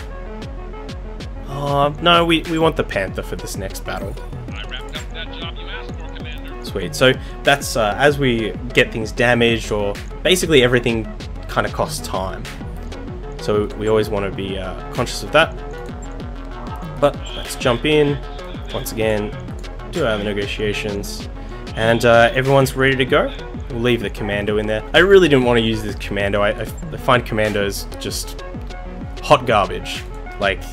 we want the Panther for this next battle.
I wrapped up that job you asked for, Commander.
Sweet. So that's as we get things damaged, or basically everything kind of costs time. So we always want to be conscious of that. But let's jump in, once again, do our negotiations, and everyone's ready to go. We'll leave the commando in there. I really didn't want to use this commando. I find commandos just hot garbage. Like,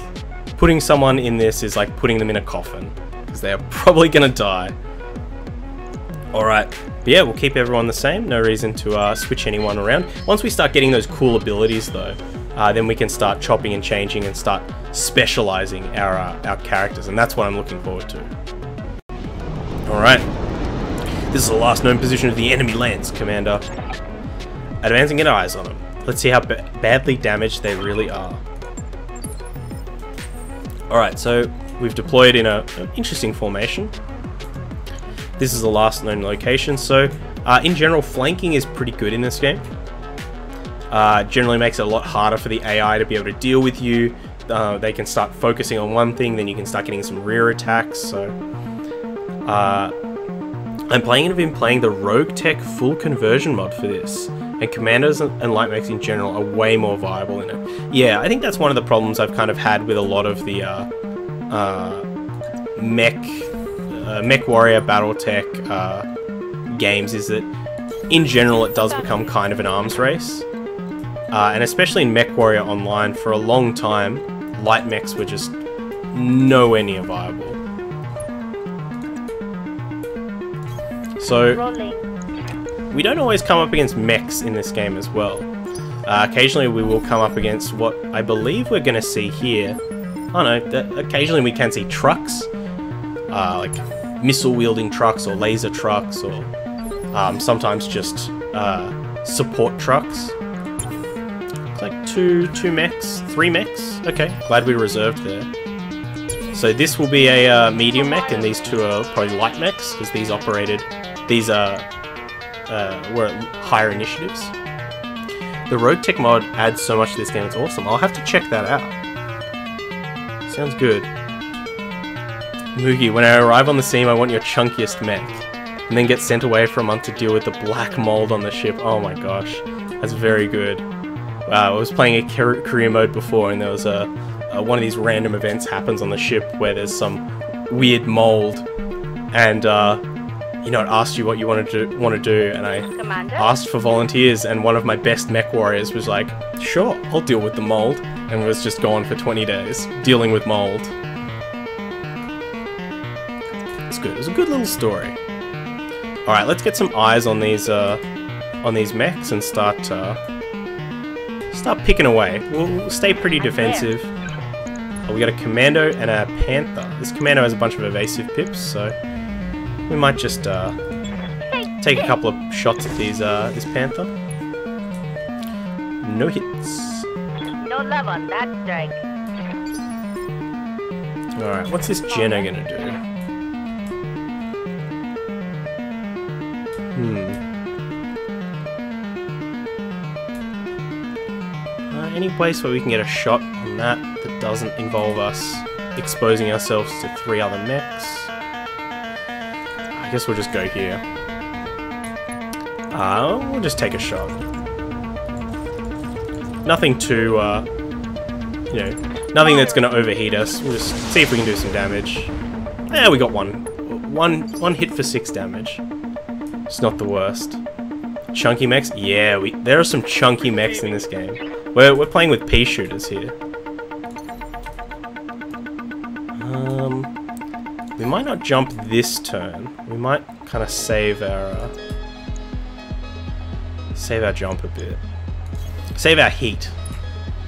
putting someone in this is like putting them in a coffin, because they are probably going to die. Alright, but yeah, we'll keep everyone the same. No reason to switch anyone around. Once we start getting those cool abilities though, then we can start chopping and changing and start specializing our characters, and that's what I'm looking forward to. Alright, this is the last known position of the enemy lance, Commander. Advancing, get eyes on them. Let's see how badly damaged they really are. Alright, so we've deployed in an interesting formation. This is the last known location, so in general, flanking is pretty good in this game. Generally makes it a lot harder for the AI to be able to deal with you. They can start focusing on one thing, then you can start getting some rear attacks. So I've been playing the Battletech full conversion mod for this, and commandos and light mechs in general are way more viable in it. Yeah, I think that's one of the problems I've kind of had with a lot of the mech warrior Battletech games, is that in general it does become kind of an arms race. And especially in MechWarrior Online, for a long time, light mechs were just nowhere near viable. So, we don't always come up against mechs in this game as well. Occasionally we will come up against what I believe we're going to see here. Oh no, occasionally we can see trucks, like missile-wielding trucks or laser trucks, or sometimes just support trucks. It's like two mechs, 3 mechs. Okay, glad we reserved there. So this will be a medium mech, and these 2 are probably light mechs because these were higher initiatives. The Battletech mod adds so much to this game, it's awesome. I'll have to check that out. Sounds good. Moogie, when I arrive on the scene, I want your chunkiest mech. And then get sent away for a month to deal with the black mold on the ship. Oh my gosh, that's very good. Wow, I was playing a career mode before, and there was one of these random events happens on the ship where there's some weird mold, and you know, it asked you what you want to do, and I asked for volunteers, and one of my best mech warriors was like, sure, I'll deal with the mold, and was just gone for 20 days dealing with mold. It's good. It was a good little story. All right, let's get some eyes on these mechs and start picking away. We'll stay pretty defensive. Oh, we got a commando and a panther. This commando has a bunch of evasive pips, so we might just take a couple of shots at this panther. No hits.
No love on that strike.
Alright, what's this Jenna gonna do? Any place where we can get a shot on that doesn't involve us exposing ourselves to 3 other mechs. I guess we'll just go here. We'll just take a shot. Nothing too, you know, nothing that's going to overheat us. We'll just see if we can do some damage. Yeah, we got one hit for 6 damage. It's not the worst. Chunky mechs? Yeah, there are some chunky mechs in this game. We're playing with pea shooters here. We might not jump this turn. We might kind of save our jump a bit. Save our heat.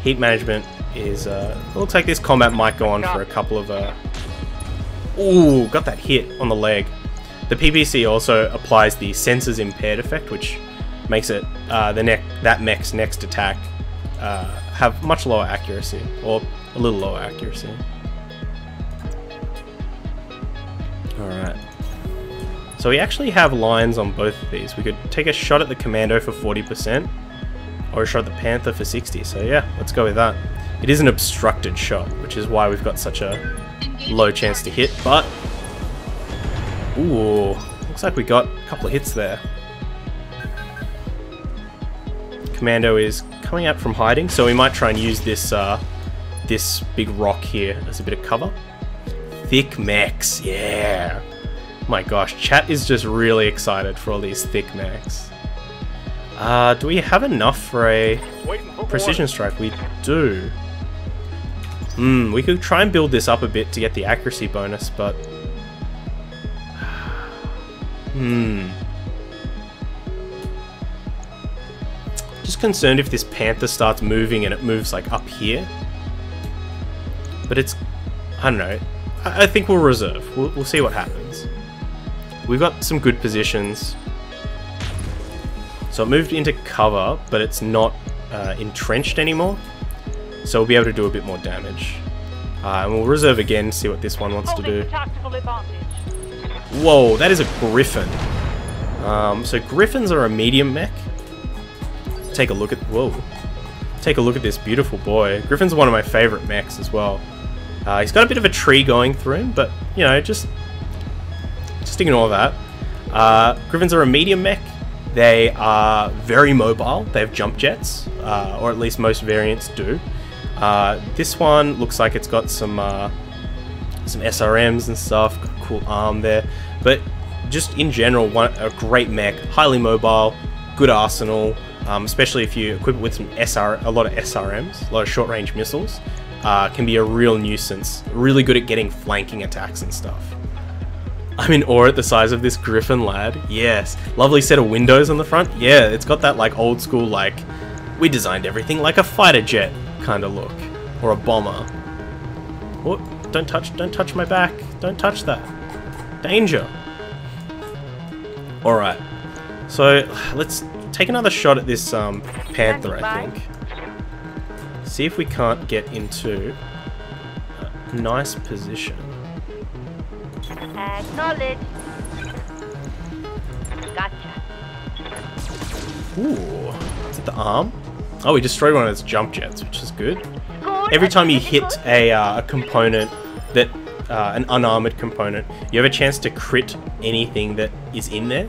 Heat management is. It looks like this combat might go on for a couple of. Ooh, got that hit on the leg. The PPC also applies the sensors impaired effect, which makes it that mech's next attack have much lower accuracy, or a little lower accuracy. Alright. So we actually have lines on both of these. We could take a shot at the Commando for 40%, or a shot at the Panther for 60%. So yeah, let's go with that. It is an obstructed shot, which is why we've got such a low chance to hit, but... Ooh, looks like we got a couple of hits there. Commando is coming out from hiding, so we might try and use this this big rock here as a bit of cover. Thick mechs, yeah. My gosh, chat is just really excited for all these thick mechs. Do we have enough for a precision strike? We do. We could try and build this up a bit to get the accuracy bonus, but... Just concerned if this Panther starts moving and it moves like up here. But it's... I don't know. I think we'll reserve. We'll see what happens. We've got some good positions. So it moved into cover, but it's not entrenched anymore. So we'll be able to do a bit more damage. And we'll reserve again, see what this one wants to do. Whoa, that is a Griffin. So Griffins are a medium mech. Take a look at... Whoa. Take a look at this beautiful boy. Griffin's one of my favorite mechs as well. He's got a bit of a tree going through him, but, you know, just ignore that. Griffins are a medium mech. They are very mobile. They have jump jets, or at least most variants do. This one looks like it's got some SRMs and stuff, got a cool arm there. But just in general, a great mech, highly mobile, good arsenal, especially if you equip it with some a lot of SRMs, a lot of short-range missiles. Can be a real nuisance. Really good at getting flanking attacks and stuff. I'm in awe at the size of this Griffin, lad. Yes. Lovely set of windows on the front. Yeah, it's got that like old school, like, we designed everything like a fighter jet kind of look. Or a bomber. Oh, don't touch my back. Don't touch that. Danger. Alright. So let's take another shot at this Panther, I think. See if we can't get into a nice position.
Acknowledge. Gotcha.
Ooh, is it the arm? Oh, we destroyed one of its jump jets, which is good.
Good.
Every time you hit a component that, an unarmored component, you have a chance to crit anything that is in there.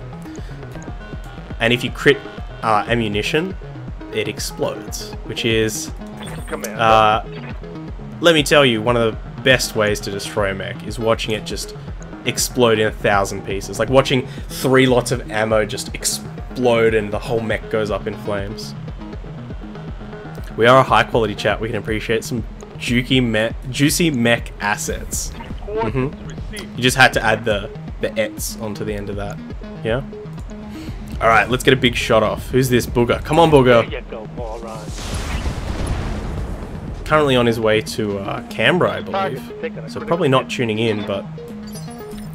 And if you crit ammunition, it explodes, which is, let me tell you, one of the best ways to destroy a mech is watching it just explode in 1,000 pieces. Like watching 3 lots of ammo just explode and the whole mech goes up in flames. We are a high quality chat. We can appreciate some juicy mech assets. You just had to add the ets onto the end of that. Yeah? Alright, let's get a big shot off. Who's this booger? Come on, booger!
There you go, moron.
Currently on his way to Canberra, I believe. So probably not tuning in, but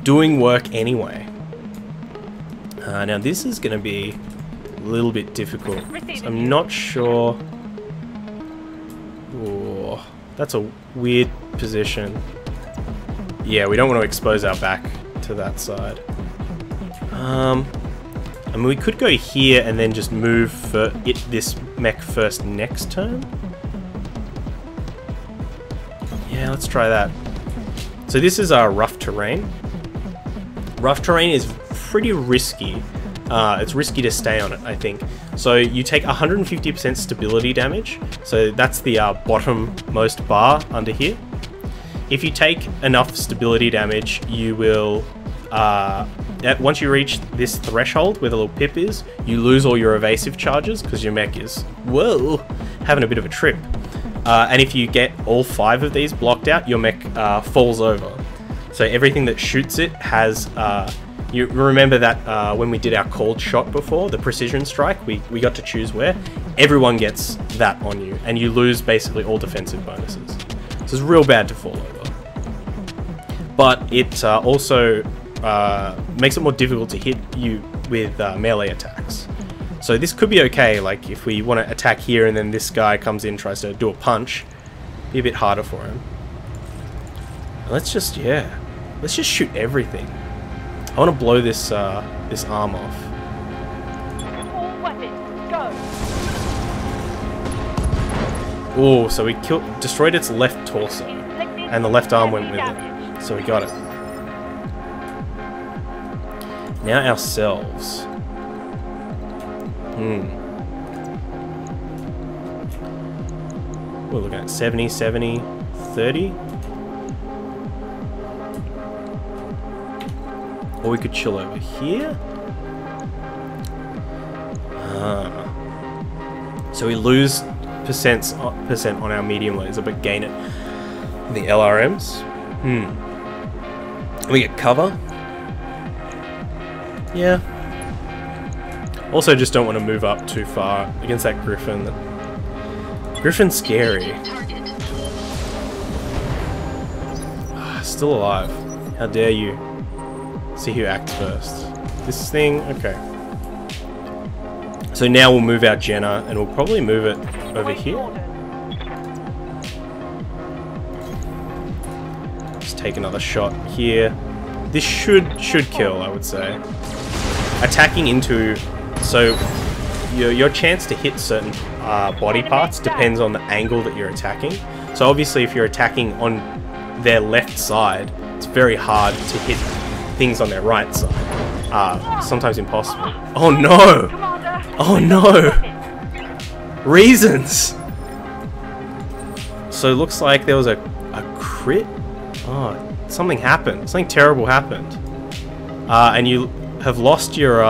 doing work anyway. Now this is going to be a little bit difficult. So I'm not sure... Ooh, that's a weird position. Yeah, we don't want to expose our back to that side. I mean, we could go here and then just move for this mech first next turn. Yeah, let's try that. So this is our rough terrain. Rough terrain is pretty risky. It's risky to stay on it, I think. So you take 150% stability damage. So that's the bottommost bar under here. If you take enough stability damage, you will... once you reach this threshold where the little pip is, you lose all your evasive charges because your mech is, whoa, having a bit of a trip. And if you get all 5 of these blocked out, your mech falls over. So everything that shoots it has... you remember that when we did our cold shot before, the precision strike, we got to choose where. Everyone gets that on you, and you lose basically all defensive bonuses. So it's real bad to fall over. But it also... makes it more difficult to hit you with melee attacks. So this could be okay, like if we want to attack here and then this guy comes in, tries to do a punch, be a bit harder for him. Let's just, yeah, let's just shoot everything. I want to blow this this arm off.
All weapons, go.
Oh, so we destroyed its left torso, and the left arm went with it. So we got it. Now ourselves. We're looking at 70, 70, 30. Or we could chill over here. So we lose percent on our medium laser, but gain it in the LRMs. We get cover. Yeah. Also, just don't want to move up too far against that Griffin. Griffin's scary. Still alive. How dare you? See who acts first. This thing? Okay. So now we'll move our Jenna, and we'll probably move it over here. Just take another shot here. This should kill, I would say. Attacking into... So, your chance to hit certain body parts depends on the angle that you're attacking. So obviously if you're attacking on their left side, it's very hard to hit things on their right side. Sometimes impossible. Oh no! Oh no! Reasons! So it looks like there was a crit? Oh, something happened. Something terrible happened. And you have lost your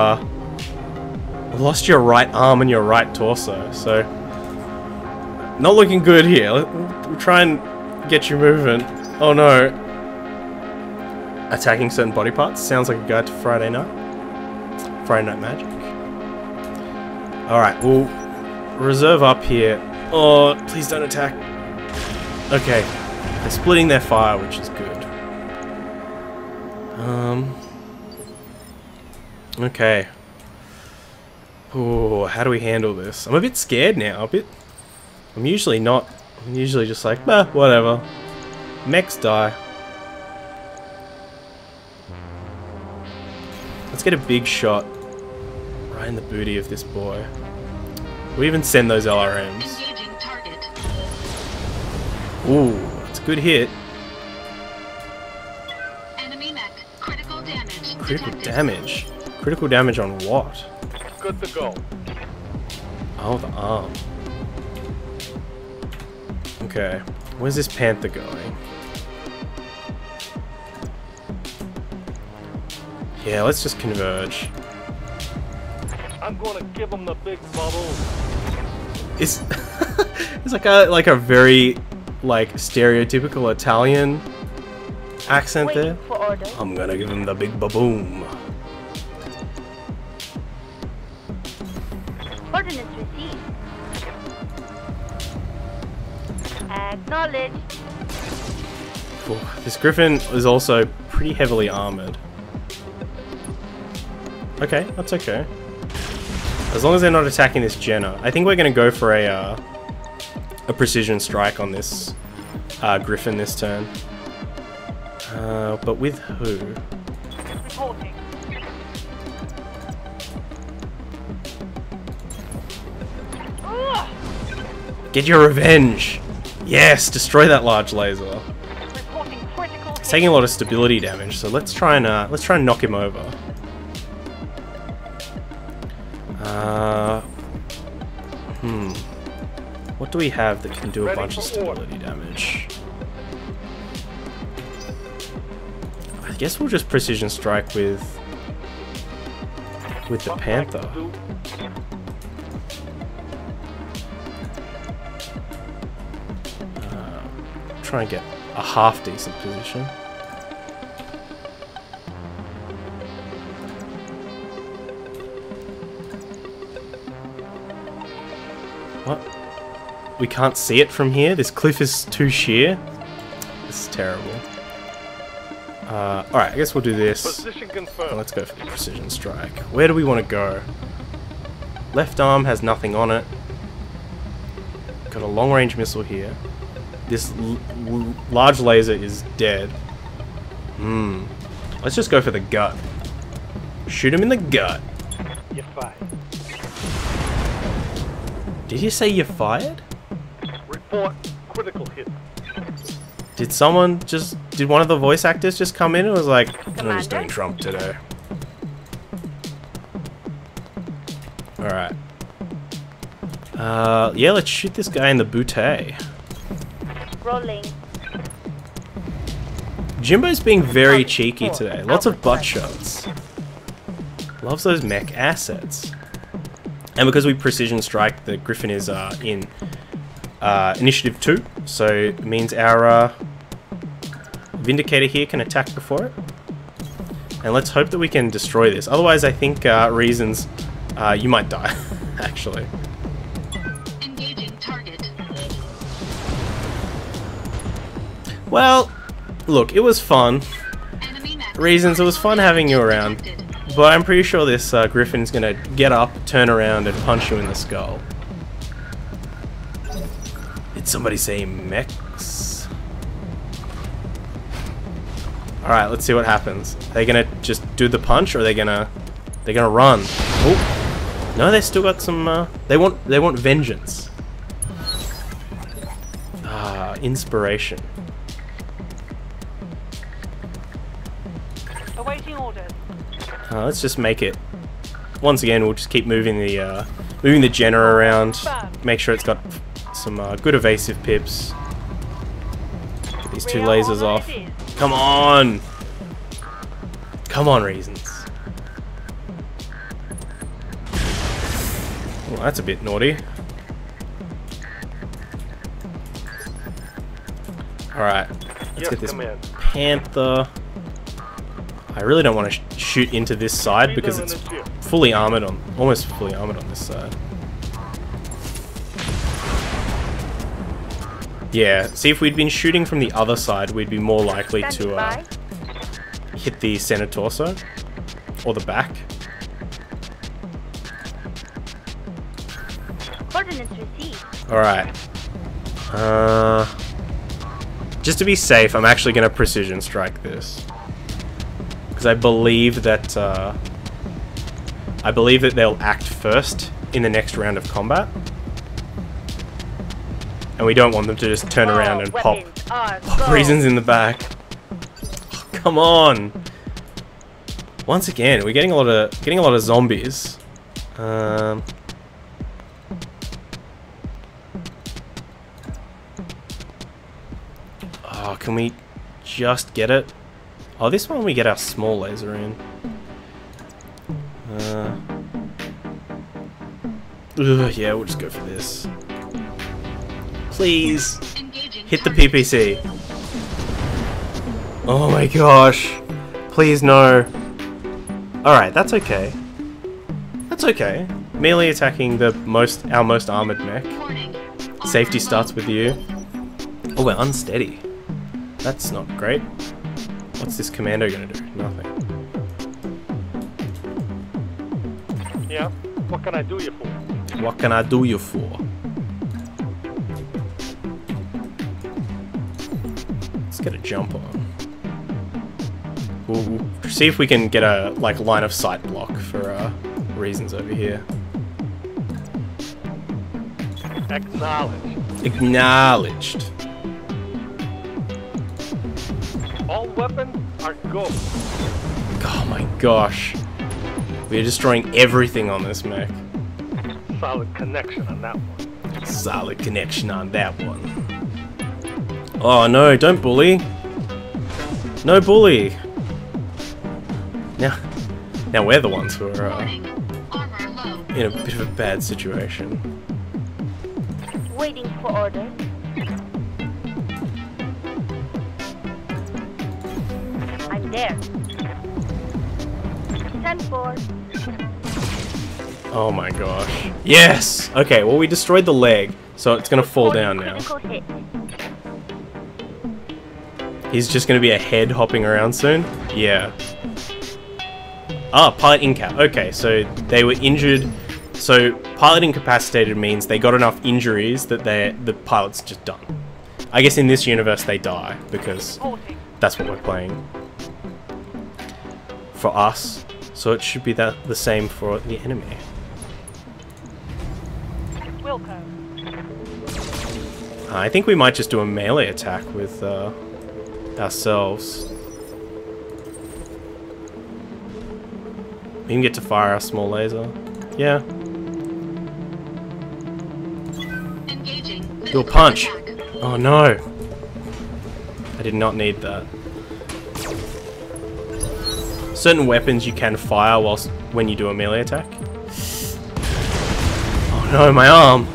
right arm and your right torso, so not looking good here. We'll try and get you moving. Oh no. Attacking certain body parts. Sounds like a guide to Friday Night Magic. Alright, we'll reserve up here. Oh, please don't attack. Okay. They're splitting their fire, which is good. Okay. Oh, how do we handle this? I'm a bit scared now. I'm usually not. I'm usually just like, bah, whatever. Mechs die. Let's get a big shot right in the booty of this boy. We even send those LRMs.
Engaging target.
Ooh, that's a good hit.
Enemy mech. Critical damage.
Critical
detected.
damage. Critical damage on what?
Good to go.
Oh, the arm. Okay, where's this panther going? Yeah, let's just converge.
I'm gonna give him the big bubble.
It's it's like a very stereotypical Italian accent there.
Waiting for orders.
I'm gonna give him the big baboom.
Ordinance received. Acknowledged.
Ooh, this griffin is also pretty heavily armored. Okay, that's okay. As long as they're not attacking this Jenna. I think we're gonna go for a precision strike on this griffin this turn. But with who?
Reporting. Ugh!
Get your revenge! Yes, destroy that large laser.
Reporting critical
It's taking a lot of stability damage, so let's try and knock him over. What do we have that can do a
Ready
bunch of
for order.
stability damage? I guess we'll just precision strike with the panther. Try and get a half decent position. What? We can't see it from here? This cliff is too sheer? This is terrible. Alright, I guess we'll do this.
Position
And
confirmed.
let's go for the precision strike. Where do we want to go? Left arm has nothing on it. Got a long range missile here. This large laser is dead. Let's just go for the gut. Shoot him in the gut.
You're fired.
Did you say you're fired?
Report critical hit.
Did one of the voice actors just come in and was like, I'm just
Commander?
doing Trump today. Alright. Yeah, let's shoot this guy in the bootay.
Rolling.
Jimbo's being very cheeky today. Lots of butt shots. Loves those mech assets. And because we precision strike, the Griffin is in initiative 2, so it means our Vindicator here can attack before it. And let's hope that we can destroy this. Otherwise, I think Reasons, you might die, actually.
Engaging target.
Well, look, it was fun.
Enemy mech.
Reasons, it was fun having you around.
Detected.
But I'm pretty sure this Griffin's gonna get up, turn around, and punch you in the skull. Did somebody say mechs? Alright, let's see what happens. Are they gonna just do the punch, or are they gonna run? Oh, no, they still got some. They want vengeance. Inspiration.
Awaiting orders.
Let's just make it. Once again, we'll just keep moving the Jenna around. Make sure it's got some good evasive pips. Get these two
Rear
lasers
armor
off.
it is.
Come on! Come on, Reasons. Well, that's a bit naughty. Alright, let's
Yes,
get this
command.
Panther. I really don't want to shoot into this side because it's fully armored on, almost fully armored on this side. Yeah, see, if we'd been shooting from the other side, we'd be more likely
Standing
to
by.
hit the center torso or the back. Alright. Just to be safe, I'm actually going to precision strike this. Because I believe that they'll act first in the next round of combat. And we don't want them to just turn around and pop reasons in the back. Oh, come on! Once again, we're getting a lot of zombies. Oh, can we just get it? Oh, this one we get our small laser in. Yeah, we'll just go for this. Please hit the PPC. Oh my gosh. Please no. Alright, that's okay. That's okay. Melee attacking our most armored mech. Safety starts with you. Oh, we're unsteady. That's not great. What's this commando gonna do? Nothing.
Yeah? What can I do you for?
What can I do you for? Let's get a jump on. We'll see if we can get a line of sight block for reasons over here.
Acknowledged.
Acknowledged.
All weapons are go.
Oh my gosh. We are destroying everything on this mech.
Solid connection on that one.
Solid connection on that one. Oh no, don't bully. No bully. Now we're the ones who are in a bit of a bad situation.
Waiting for orders. I'm there. 10-4.
Oh my gosh. Yes! Okay, well we destroyed the leg, so it's gonna fall down now.
Hit.
He's just gonna be a head hopping around soon? Yeah. Ah, pilot incap. Okay, so they were injured. So pilot incapacitated means they got enough injuries that the pilot's just done. I guess in this universe they die, because that's what we're playing. For us. So it should be the same for the enemy.
Wilco.
I think we might just do a melee attack with ourselves. We can get to fire our small laser. Yeah. Do a punch. Oh no. I did not need that. Certain weapons you can fire when you do a melee attack. Oh no, my arm.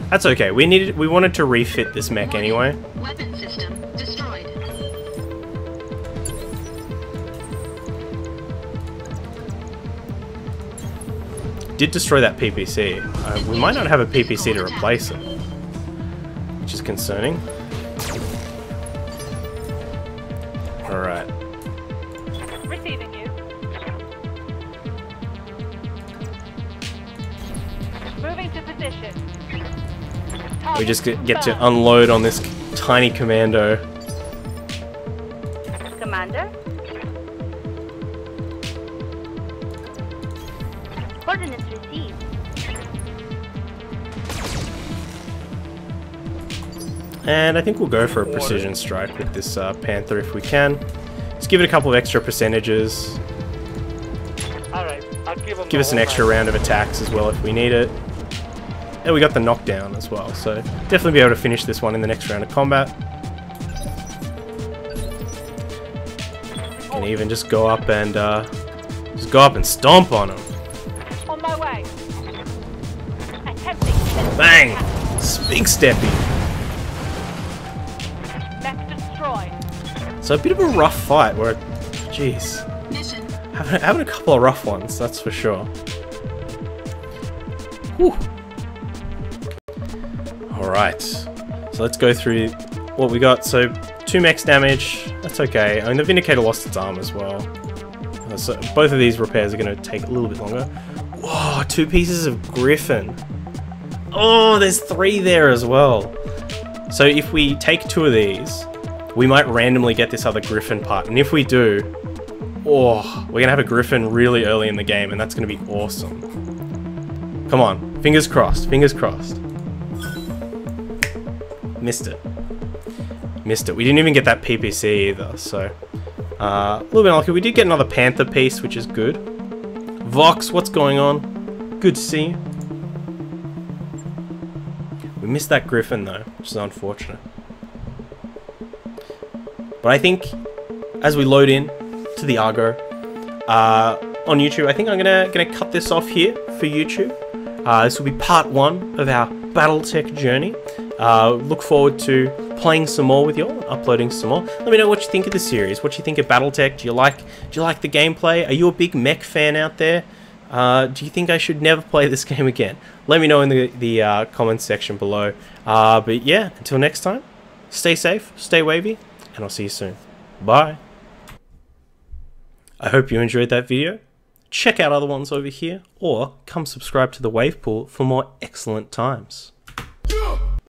That's okay. We wanted to refit this mech anyway.
Weapon system destroyed.
Did destroy that PPC. We might not have a PPC to replace it, which is concerning. Alright.
Receiving you. Moving to position.
We just get to unload on this tiny commando.
Commander. Coordinates received.
And I think we'll go for a precision strike with this Panther if we can. Just give it a couple of extra percentages.
Alright, I'll
Give us an extra round of attacks as well if we need it. And we got the knockdown as well, so definitely be able to finish this one in the next round of combat. And even just go up and stomp on them.
On my way. Attempting.
Bang! Big steppy.
Mech destroyed.
So a bit of a rough fight where, jeez,
Mission.
having a couple of rough ones, that's for sure. Whew. Alright, so let's go through what we got. So 2 mechs damage, that's okay. I mean, the Vindicator lost its arm as well. So both of these repairs are going to take a little bit longer. Whoa, 2 pieces of Griffin. Oh, there's 3 there as well. So if we take 2 of these, we might randomly get this other griffin part. And if we do, oh, we're gonna have a griffin really early in the game, and that's gonna be awesome. Come on, fingers crossed, fingers crossed. Missed it. Missed it. We didn't even get that PPC either, so a little bit unlucky. We did get another panther piece, which is good. Vox, what's going on? Good to see you. We missed that griffin though, which is unfortunate. But I think as we load in to the Argo on YouTube, I think I'm gonna cut this off here for YouTube. This will be part 1 of our Battletech journey. Look forward to playing some more with y'all, uploading some more. Let me know what you think of the series. What you think of Battletech? Do you like the gameplay? Are you a big mech fan out there? Do you think I should never play this game again? Let me know in the comments section below. But yeah, until next time, stay safe, stay wavy, and I'll see you soon. Bye. I hope you enjoyed that video. Check out other ones over here, or come subscribe to the Wave Pool for more excellent times.